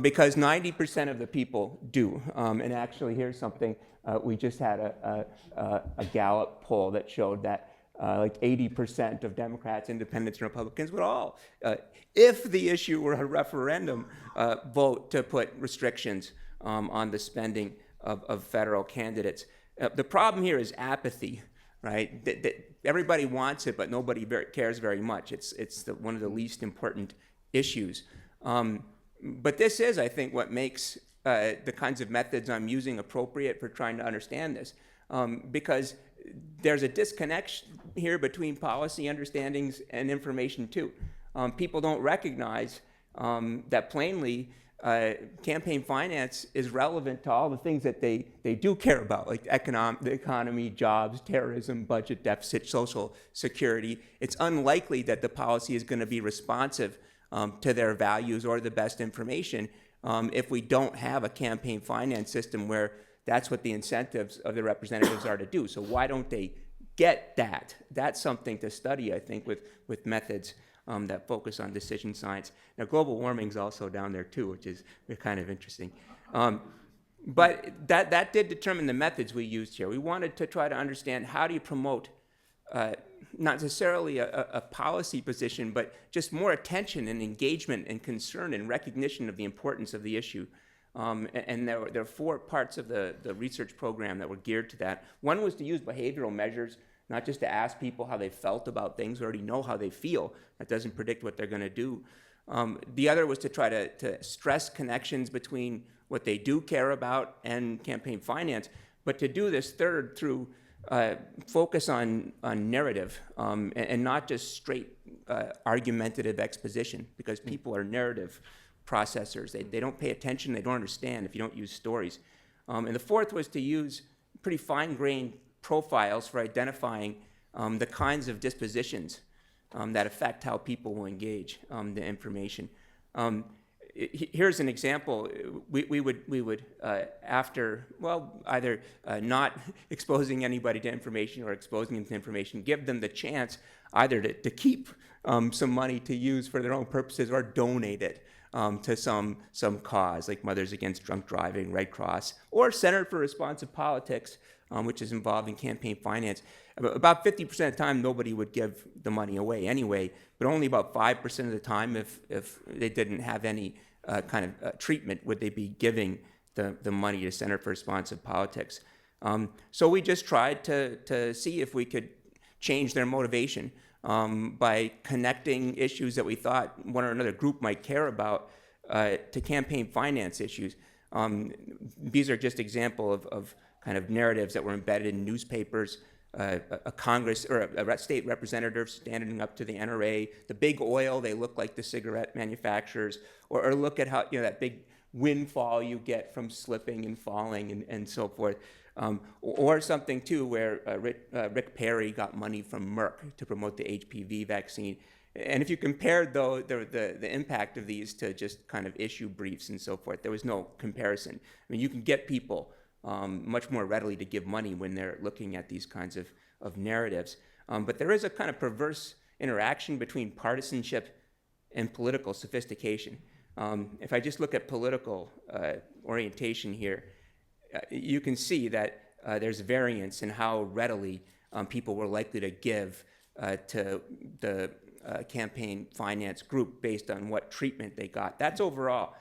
Because 90% of the people do. And actually, here's something. We just had a Gallup poll that showed that like 80% of Democrats, Independents, and Republicans would all, if the issue were a referendum, vote to put restrictions on the spending of federal candidates. The problem here is apathy, right? Everybody wants it, but nobody cares very much. It's one of the least important issues. But this is, I think, what makes the kinds of methods I'm using appropriate for trying to understand this, because there's a disconnect here between policy understandings and information too. People don't recognize that plainly campaign finance is relevant to all the things that they do care about, like the economy, jobs, terrorism, budget deficit, social security. It's unlikely that the policy is going to be responsive to their values or the best information if we don't have a campaign finance system where that's what the incentives of the representatives are to do. So why don't they get that? That's something to study, I think, with methods that focus on decision science. Now, global warming's also down there too, which is kind of interesting. But that did determine the methods we used here. We wanted to try to understand how do you promote not necessarily a policy position, but just more attention and engagement and concern and recognition of the importance of the issue. And there are 4 parts of the research program that were geared to that. One was to use behavioral measures, not just to ask people how they felt about things. We already know how they feel. That doesn't predict what they're going to do. The other was to try to stress connections between what they do care about and campaign finance, but to do this third through focus on narrative and not just straight argumentative exposition, because people are narrative processors. They don't pay attention, they don't understand if you don't use stories. And the fourth was to use pretty fine-grained profiles for identifying the kinds of dispositions that affect how people will engage the information. Here's an example. We would after, well, either not exposing anybody to information or exposing them to information, give them the chance either to keep some money to use for their own purposes or donate it to some cause, like Mothers Against Drunk Driving, Red Cross, or Center for Responsive Politics, which is involved in campaign finance. About 50% of the time, nobody would give the money away anyway, but only about 5% of the time, if they didn't have any kind of treatment, would they be giving the money to Center for Responsive Politics. So we just tried to see if we could change their motivation by connecting issues that we thought one or another group might care about to campaign finance issues. These are just example of kind of narratives that were embedded in newspapers, a Congress or a state representative standing up to the NRA, the big oil, they look like the cigarette manufacturers, or look at how, that big windfall you get from slipping and falling and so forth. Or something too where Rick Perry got money from Merck to promote the HPV vaccine. And if you compared though the impact of these to just kind of issue briefs and so forth, there was no comparison. I mean, you can get people much more readily to give money when they're looking at these kinds of narratives. But there is a kind of perverse interaction between partisanship and political sophistication. If I just look at political orientation here, you can see that there's variance in how readily people were likely to give to the campaign finance group based on what treatment they got. That's overall.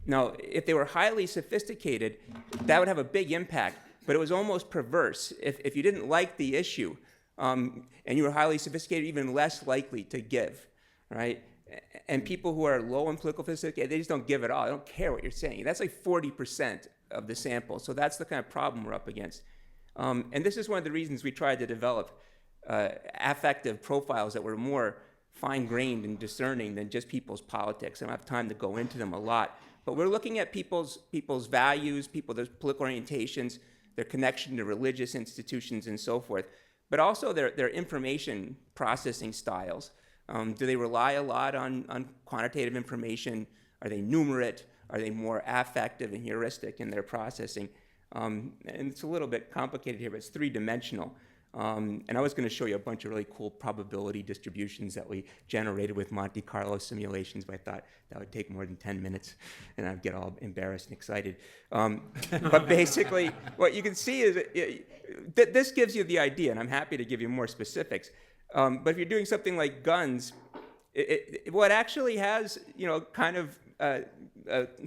Now, if they were highly sophisticated, that would have a big impact, but it was almost perverse. If you didn't like the issue and you were highly sophisticated, even less likely to give, right? And people who are low in political sophistication, they just don't give at all. They don't care what you're saying. That's like 40% of the sample. So that's the kind of problem we're up against. And this is one of the reasons we tried to develop affective profiles that were more fine-grained and discerning than just people's politics. I don't have time to go into them a lot. But we're looking at people's values, their political orientations, their connection to religious institutions and so forth, but also their information processing styles. Do they rely a lot on quantitative information? Are they numerate? Are they more affective and heuristic in their processing? And it's a little bit complicated here, but it's three-dimensional. And I was going to show you a bunch of really cool probability distributions that we generated with Monte Carlo simulations, but I thought that would take more than 10 minutes, and I'd get all embarrassed and excited. But basically, what you can see is that this gives you the idea, and I'm happy to give you more specifics. But if you're doing something like guns, what actually has, kind of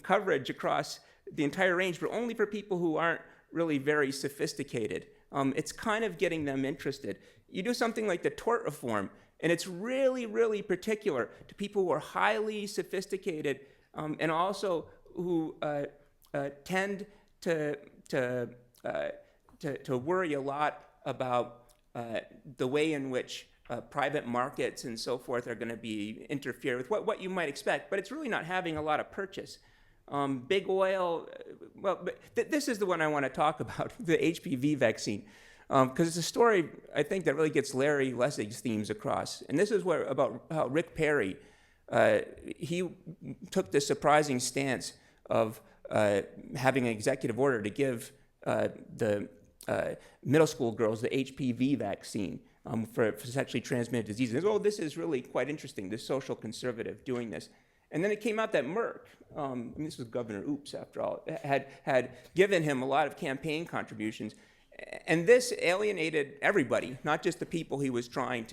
coverage across the entire range, but only for people who aren't really very sophisticated. It's kind of getting them interested. You do something like the tort reform, and it's really, really particular to people who are highly sophisticated and also who tend to worry a lot about the way in which private markets and so forth are going to be interfere with what you might expect, but it's really not having a lot of purchase. Big oil, this is the one I want to talk about, the HPV vaccine, because it's a story, I think, that really gets Larry Lessig's themes across. And this is about how Rick Perry he took the surprising stance of having an executive order to give the middle school girls the HPV vaccine for sexually transmitted diseases. Oh, this is really quite interesting, this social conservative doing this. And then it came out that Merck, this was Governor Oops after all, had given him a lot of campaign contributions. And this alienated everybody, not just the people he was trying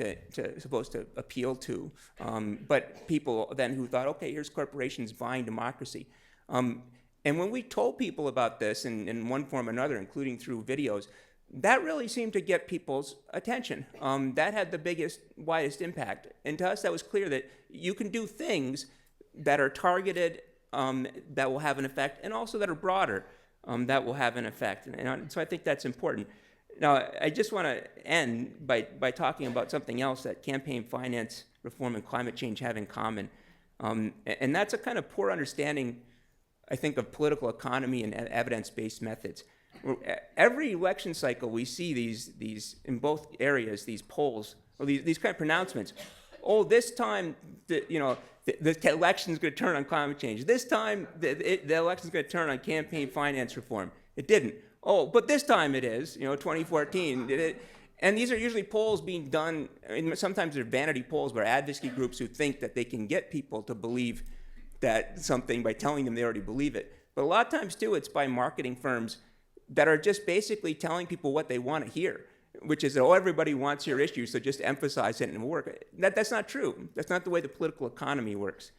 supposed to appeal to, but people then who thought, okay, here's corporations buying democracy. And when we told people about this in one form or another, including through videos, that really seemed to get people's attention. That had the biggest, widest impact. And to us, that was clear that you can do things that are targeted, that will have an effect, and also that are broader, that will have an effect. And so I think that's important. Now, I just want to end by talking about something else that campaign finance reform and climate change have in common. And that's a kind of poor understanding, I think, of political economy and evidence-based methods. Every election cycle, we see these in both areas, these polls, or these kind of pronouncements. Oh, this time, the election's going to turn on climate change. This time, the election's going to turn on campaign finance reform. It didn't. Oh, but this time it is, 2014. Did it? And these are usually polls being done, sometimes they're vanity polls where advocacy groups who think that they can get people to believe that something by telling them they already believe it. But a lot of times, too, it's by marketing firms that are just basically telling people what they want to hear, which is, oh, everybody wants your issue, so just emphasize it and work. That's not true. That's not the way the political economy works.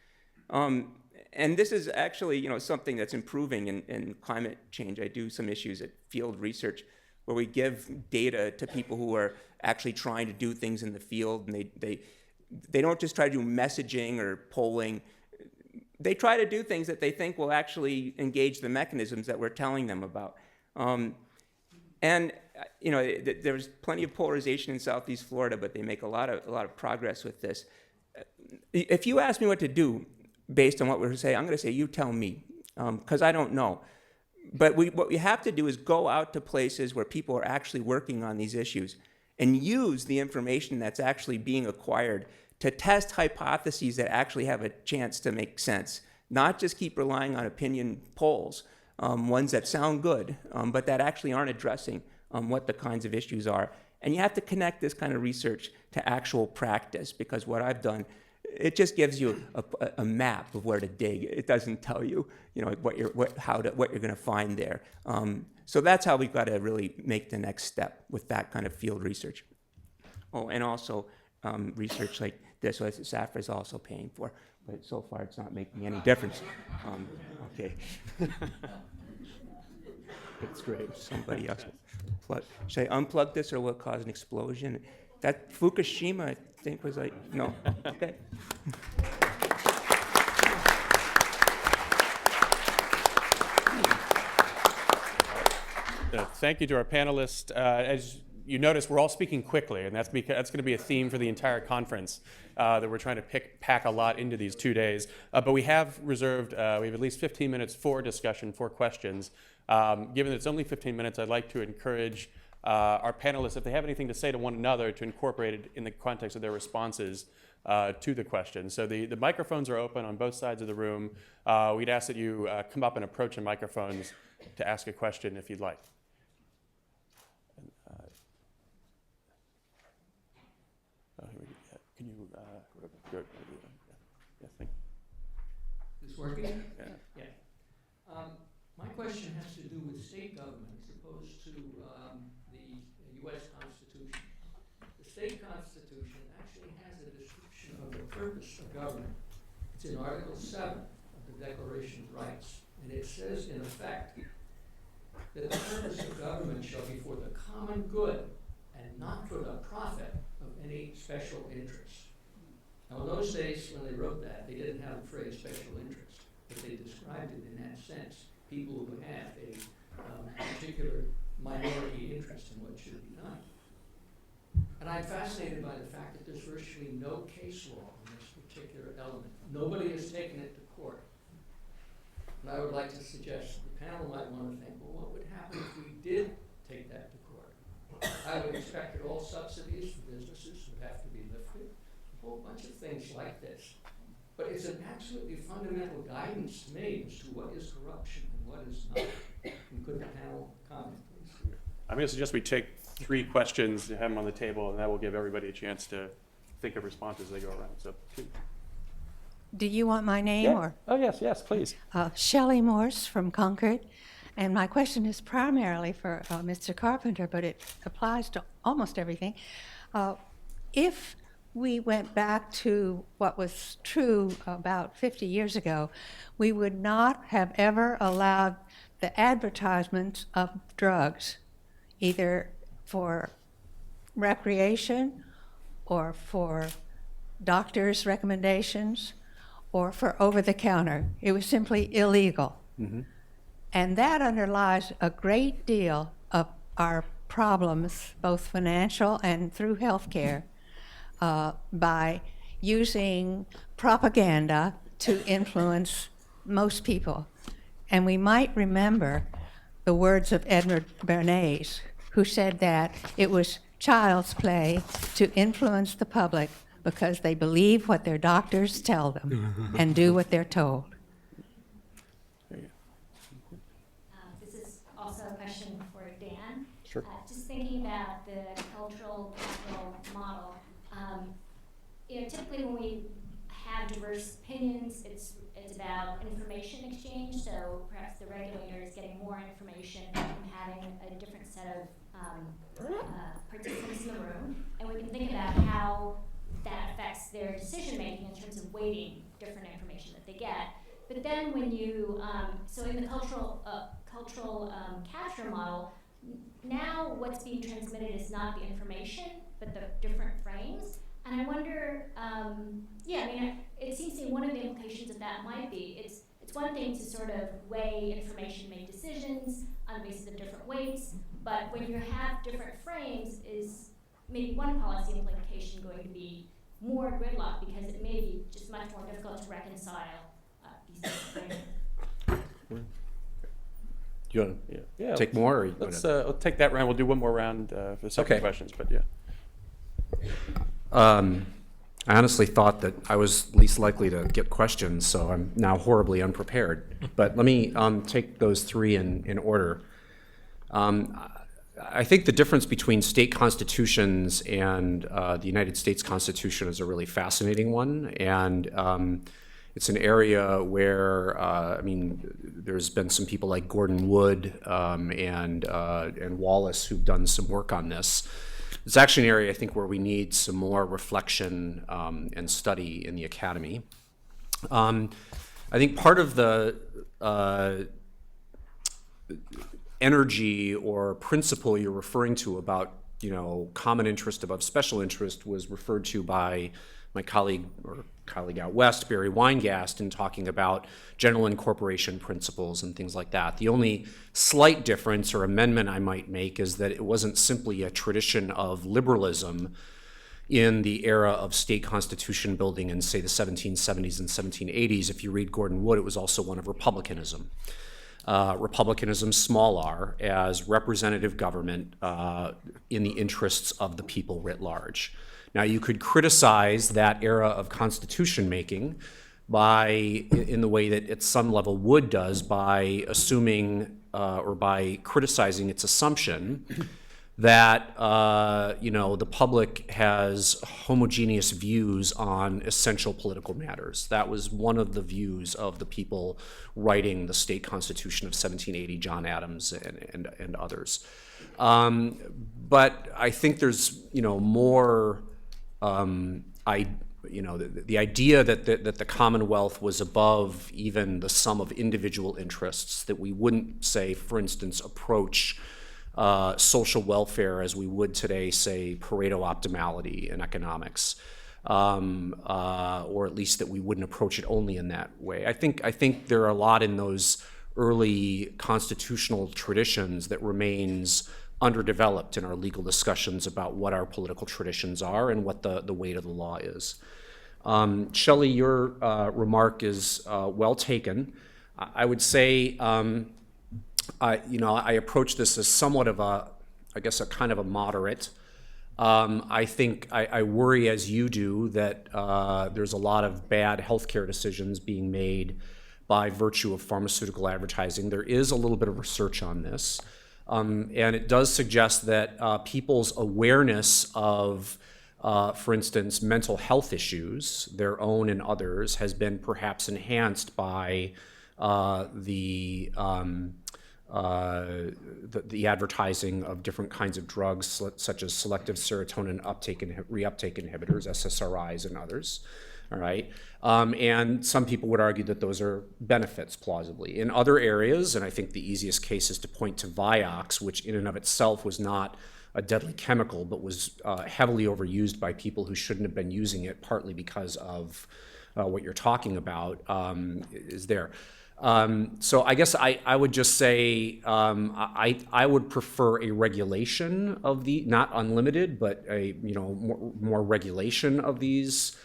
And this is actually, something that's improving in climate change. I do some issues at field research where we give data to people who are actually trying to do things in the field, and they don't just try to do messaging or polling. They try to do things that they think will actually engage the mechanisms that we're telling them about. There's plenty of polarization in Southeast Florida, but they make a lot of progress with this. If you ask me what to do based on what we're going to say, I'm going to say, you tell me, because I don't know. But what we have to do is go out to places where people are actually working on these issues and use the information that's actually being acquired to test hypotheses that actually have a chance to make sense, not just keep relying on opinion polls, ones that sound good, but that actually aren't addressing what the kinds of issues are. And you have to connect this kind of research to actual practice, because what I've done, it just gives you a map of where to dig. It doesn't tell you, what you're going to find there. So that's how we've got to really make the next step with that kind of field research. Oh, and also research like this, what Safra is also paying for, but so far it's not making any difference. Okay. It's great. Somebody else. Should I unplug this, or will it cause an explosion? That Fukushima, I think, was like, no. Okay. Thank you to our panelists. As you notice, we're all speaking quickly, and that's going to be a theme for the entire conference, that we're trying to pack a lot into these 2 days. But we have reserved, we have at least 15 minutes for discussion, for questions. Given that it's only 15 minutes, I'd like to encourage our panelists, if they have anything to say to one another, to incorporate it in the context of their responses to the questions. So the microphones are open on both sides of the room. We'd ask that you come up and approach the microphones to ask a question if you'd like. Can you go? Yeah, thank you. Is this working? Yeah. Yeah. My question has to do with state government as opposed to the U.S. Constitution. The state constitution actually has a description of the purpose of government. It's in Article 7 of the Declaration of Rights, and it says, in effect, that the purpose of government shall be for the common good and not for the profit of any special interest. Now, in those days, when they wrote that, they didn't have the phrase special interest, but they described it in that sense. People who have a particular minority interest in what should be done. And I'm fascinated by the fact that there's virtually no case law on this particular element. Nobody has taken it to court. And I would like to suggest the panel might want to think, well, what would happen if we did take that to court? I would expect that all subsidies for businesses would have to be lifted. A whole bunch of things like this. but it's an absolutely fundamental guidance to me as to what is corruption and what is not. And could the panel comment, please? I'm going to suggest we take 3 questions, have them on the table, and that will give everybody a chance to think of responses as they go around. So, 2. Do you want my name or? Oh, yes, please. Shelley Morse from Concord. And my question is primarily for Mr. Carpenter, but it applies to almost everything. If we went back to what was true about 50 years ago, we would not have ever allowed the advertisement of drugs, either for recreation or for doctors' recommendations or for over-the-counter. It was simply illegal. Mm-hmm. And that underlies a great deal of our problems, both financial and through healthcare, by using propaganda to influence most people. And we might remember the words of Edmond Bernays, who said that it was child's play to influence the public because they believe what their doctors tell them and do what they're told. This is also a question for Dan. Sure. Just thinking about the cultural capital model. Typically when we have diverse opinions, it's about information exchange. So perhaps the regulator is getting more information from having a different set of participants in the room, and we can think about how that affects their decision making in terms of weighting different information that they get. But then when you, so in the cultural capture model, now what's being transmitted is not the information, but the different frames. And I wonder, it seems to me one of the implications of that might be, it's one thing to sort of weigh information, make decisions on the basis of different weights, but when you have different frames, is maybe one policy implication going to be more gridlock because it may be just much more difficult to reconcile these different frames. Do you want to Yeah, take more? Or Let's take that round. We'll do one more round for the second Okay. questions, but yeah. I honestly thought that I was least likely to get questions, so I'm now horribly unprepared. But let me take those 3 in order. I think the difference between state constitutions and the United States Constitution is a really fascinating one, and it's an area where there's been some people like Gordon Wood and Wallace who've done some work on this. It's actually an area I think where we need some more reflection and study in the academy. I think part of the energy or principle you're referring to about common interest above special interest was referred to by my colleague out west, Barry Weingast, in talking about general incorporation principles and things like that. The only slight difference or amendment I might make is that it wasn't simply a tradition of liberalism in the era of state constitution building in, say, the 1770s and 1780s. If you read Gordon Wood, it was also one of republicanism. Republicanism, small r, as representative government in the interests of the people writ large. Now, you could criticize that era of constitution making in the way that at some level Wood does, by assuming or by criticizing its assumption that the public has homogeneous views on essential political matters. That was one of the views of the people writing the state constitution of 1780, John Adams and others. But I think there's more. The idea that the Commonwealth was above even the sum of individual interests, that we wouldn't, say, for instance, approach social welfare as we would today, say, Pareto optimality in economics, or at least that we wouldn't approach it only in that way. I think there are a lot in those early constitutional traditions that remains underdeveloped in our legal discussions about what our political traditions are and what the weight of the law is. Shelley, your remark is well taken. I would say, I approach this as somewhat of a kind of a moderate I think I worry, as you do, that there's a lot of bad healthcare decisions being made by virtue of pharmaceutical advertising. There is a little bit of research on this, and it does suggest that people's awareness of, for instance, mental health issues, their own and others, has been perhaps enhanced by the advertising of different kinds of drugs, such as selective serotonin reuptake inhibitors, SSRIs, and others. All right, and some people would argue that those are benefits, plausibly. In other areas, and I think the easiest case is to point to Vioxx, which in and of itself was not a deadly chemical, but was heavily overused by people who shouldn't have been using it, partly because of what you're talking about, is there. So I guess I would just say I would prefer a regulation of not unlimited, but a more regulation of these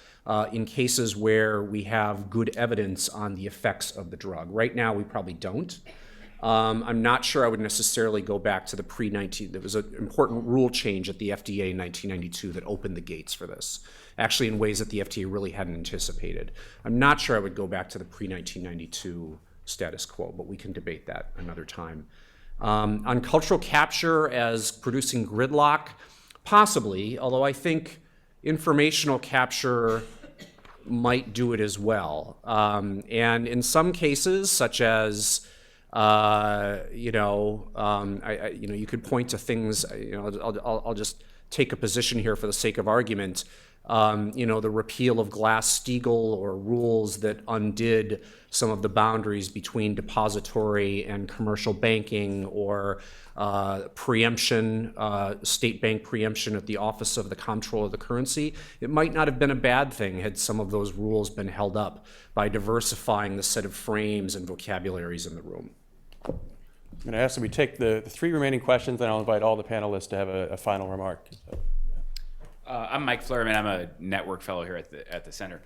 in cases where we have good evidence on the effects of the drug. Right now, we probably don't. I'm not sure I would necessarily go back to the pre-19. There was an important rule change at the FDA in 1992 that opened the gates for this, actually in ways that the FDA really hadn't anticipated. I'm not sure I would go back to the pre-1992 status quo, but we can debate that another time. On cultural capture as producing gridlock, possibly, although I think informational capture might do it as well. And in some cases, such as you could point to things. I'll just take a position here for the sake of argument. The repeal of Glass-Steagall or rules that undid some of the boundaries between depository and commercial banking, or preemption, state bank preemption at the Office of the Comptroller of the Currency. It might not have been a bad thing had some of those rules been held up by diversifying the set of frames and vocabularies in the room. I'm going to ask that we take the three remaining questions, and I'll invite all the panelists to have a final remark. I'm Mike Flurman. I'm a network fellow here at the center.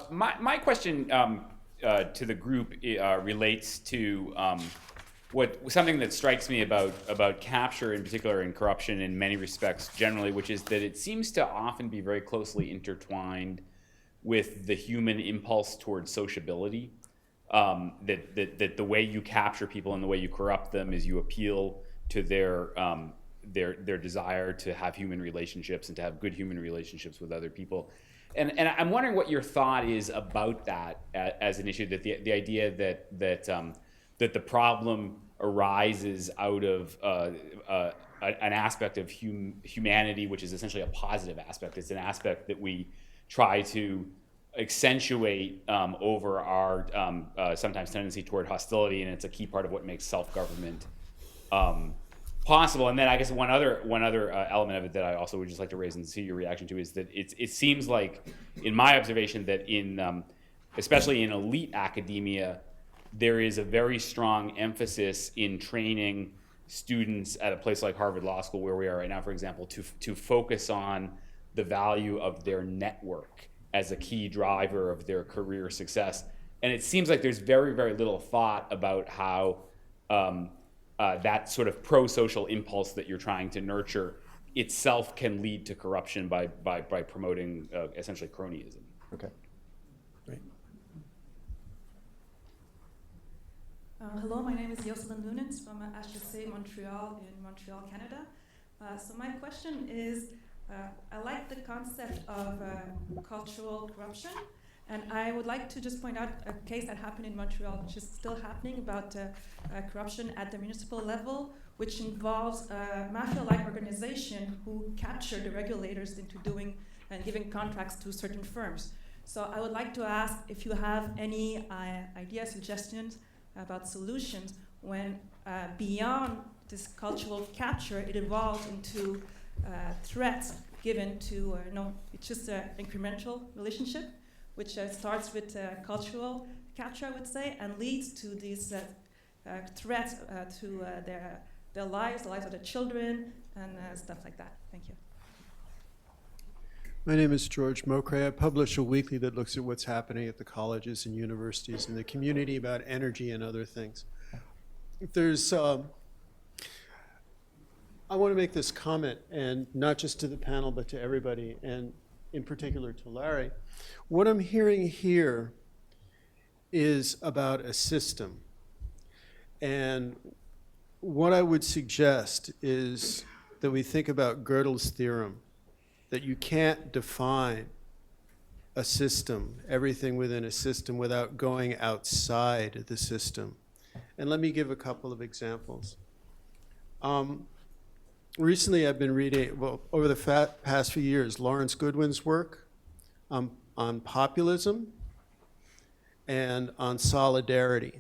My question to the group relates to something that strikes me about capture in particular, and corruption in many respects generally, which is that it seems to often be very closely intertwined with the human impulse towards sociability. That the way you capture people and the way you corrupt them is you appeal to their desire to have human relationships and to have good human relationships with other people. And I'm wondering what your thought is about that as an issue, that the idea that the problem arises out of an aspect of humanity, which is essentially a positive aspect. It's an aspect that we try to accentuate over our sometimes tendency toward hostility, and it's a key part of what makes self-government possible. And then I guess one other element of it that I also would just like to raise and see your reaction to is that it seems like, in my observation, that in especially in elite academia, there is a very strong emphasis in training students at a place like Harvard Law School, where we are right now, for example, to focus on the value of their network as a key driver of their career success. And it seems like there's very, very little thought about how that sort of pro-social impulse that you're trying to nurture itself can lead to corruption by promoting essentially cronyism. Okay. Great. Hello, my name is Jocelyn Lunens from HEC Montreal in Montreal, Canada. So my question is, I like the concept of cultural corruption, and I would like to just point out a case that happened in Montreal, which is still happening, about corruption at the municipal level, which involves a mafia-like organization who captured the regulators into doing and giving contracts to certain firms. So I would like to ask if you have any ideas, suggestions about solutions when beyond this cultural capture, it evolves into threats given to, it's just an incremental relationship, which starts with cultural capture, I would say, and leads to these threats to their lives, the lives of their children, and stuff like that. Thank you. My name is George Mokray. I publish a weekly that looks at what's happening at the colleges and universities and the community about energy and other things. There's, I want to make this comment, and not just to the panel, but to everybody, and in particular to Larry. What I'm hearing here is about a system. And what I would suggest is that we think about Gödel's theorem, that you can't define a system, everything within a system, without going outside the system. And let me give a couple of examples. Recently, I've been reading, well, over the past few years, Lawrence Goodwin's work on populism and on solidarity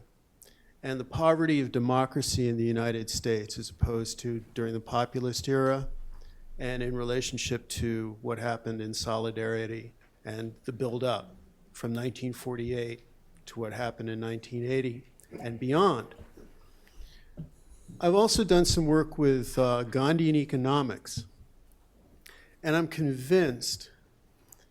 and the poverty of democracy in the United States as opposed to during the populist era and in relationship to what happened in solidarity and the build-up from 1948 to what happened in 1980 and beyond. I've also done some work with Gandhian economics, and I'm convinced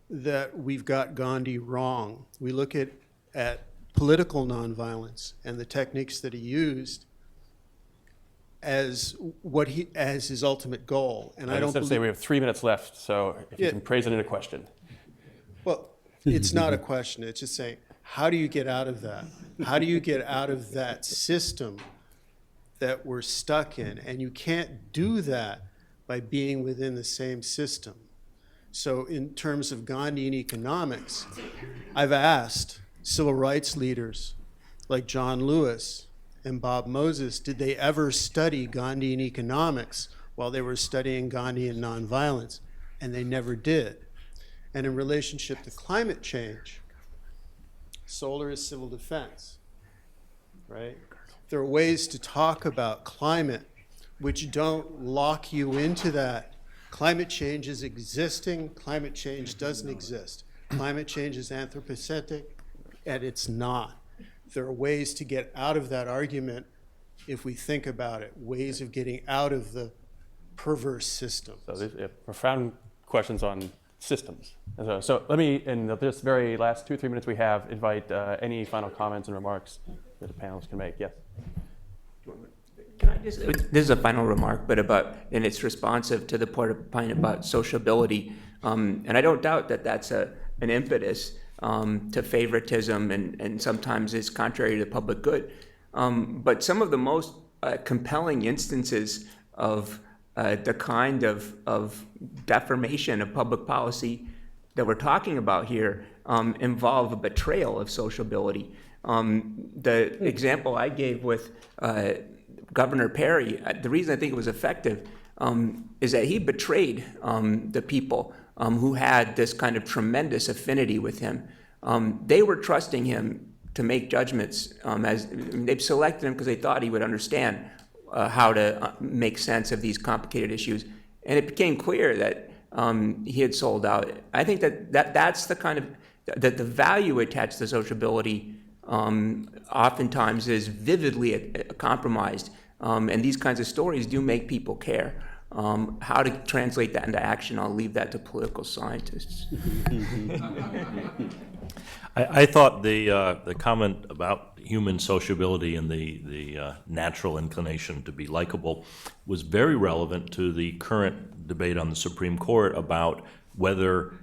that we've got Gandhi wrong. We look at political nonviolence and the techniques that he used as his ultimate goal. And I don't say we have 3 minutes left, so if you can praise it in a question. Well, it's not a question. It's just saying, how do you get out of that? How do you get out of that system that we're stuck in? And you can't do that by being within the same system. So in terms of Gandhian economics, I've asked civil rights leaders like John Lewis and Bob Moses, did they ever study Gandhian economics while they were studying Gandhian nonviolence? And they never did. And in relationship to climate change, solar is civil defense, right? There are ways to talk about climate which don't lock you into that. Climate change is existing, climate change doesn't exist. Climate change is anthropocentric, and it's not. There are ways to get out of that argument if we think about it, ways of getting out of the perverse system. So there's profound questions on systems. So let me, in this very last 2-3 minutes we have, invite any final comments and remarks that the panelists can make. Yes? Can I just, this is a final remark, but and it's responsive to the point about sociability. And I don't doubt that that's an impetus to favoritism and sometimes is contrary to the public good. But some of the most compelling instances of the kind of deformation of public policy that we're talking about here involve a betrayal of sociability. The example I gave with Governor Perry, the reason I think it was effective is that he betrayed the people who had this kind of tremendous affinity with him. They were trusting him to make judgments. They've selected him because they thought he would understand how to make sense of these complicated issues. And it became clear that he had sold out. I think that's the kind of, that the value attached to sociability oftentimes is vividly compromised. And these kinds of stories do make people care. How to translate that into action, I'll leave that to political scientists. I thought the comment about human sociability and the natural inclination to be likable was very relevant to the current debate on the Supreme Court about whether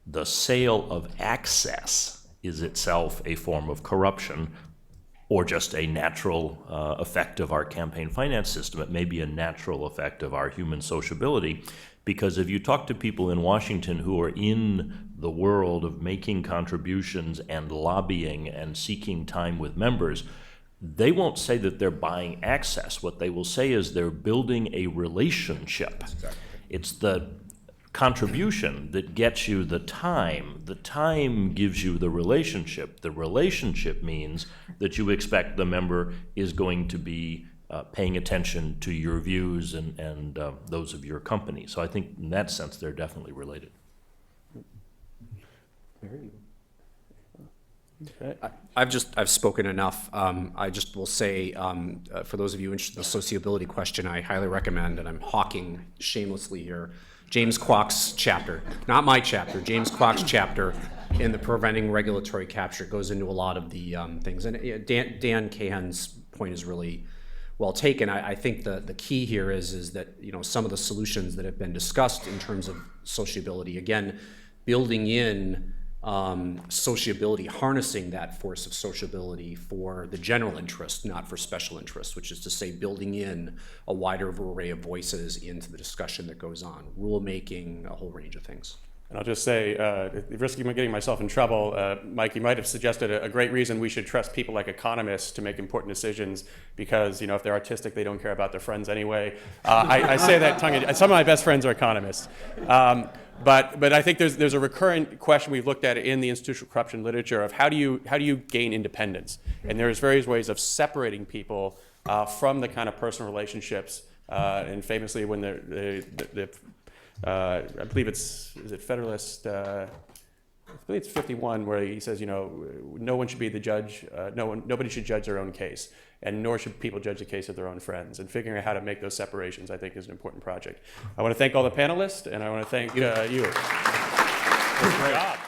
the sale of access is itself a form of corruption or just a natural effect of our campaign finance system. It may be a natural effect of our human sociability, because if you talk to people in Washington who are in the world of making contributions and lobbying and seeking time with members, they won't say that they're buying access. What they will say is they're building a relationship. Exactly. It's the contribution that gets you the time. The time gives you the relationship. The relationship means that you expect the member is going to be paying attention to your views and those of your company. So I think in that sense, they're definitely related. I've spoken enough. I just will say, for those of you interested in the sociability question, I highly recommend, and I'm hawking shamelessly here, James Kwok's chapter, not my chapter, James Kwok's chapter in the Preventing Regulatory Capture goes into a lot of the things. And Dan Kahan's point is really well taken. I think the key here is that, you know, some of the solutions that have been discussed in terms of sociability, again, building in sociability, harnessing that force of sociability for the general interest, not for special interest, which is to say building in a wider array of voices into the discussion that goes on, rulemaking, a whole range of things. And I'll just say, at the risk of getting myself in trouble, Mike, you might have suggested a great reason we should trust people like economists to make important decisions because, you know, if they're artistic, they don't care about their friends anyway. I say that tongue-in-cheek. Some of my best friends are economists. But I think there's a recurrent question we've looked at in the institutional corruption literature of how do you gain independence? And there's various ways of separating people from the kind of personal relationships. And famously, when I believe is it Federalist? I believe it's 51, where he says, you know, no one should be the judge. Nobody should judge their own case, and nor should people judge the case of their own friends. And figuring out how to make those separations, I think, is an important project. I want to thank all the panelists, and I want to thank you. Good job.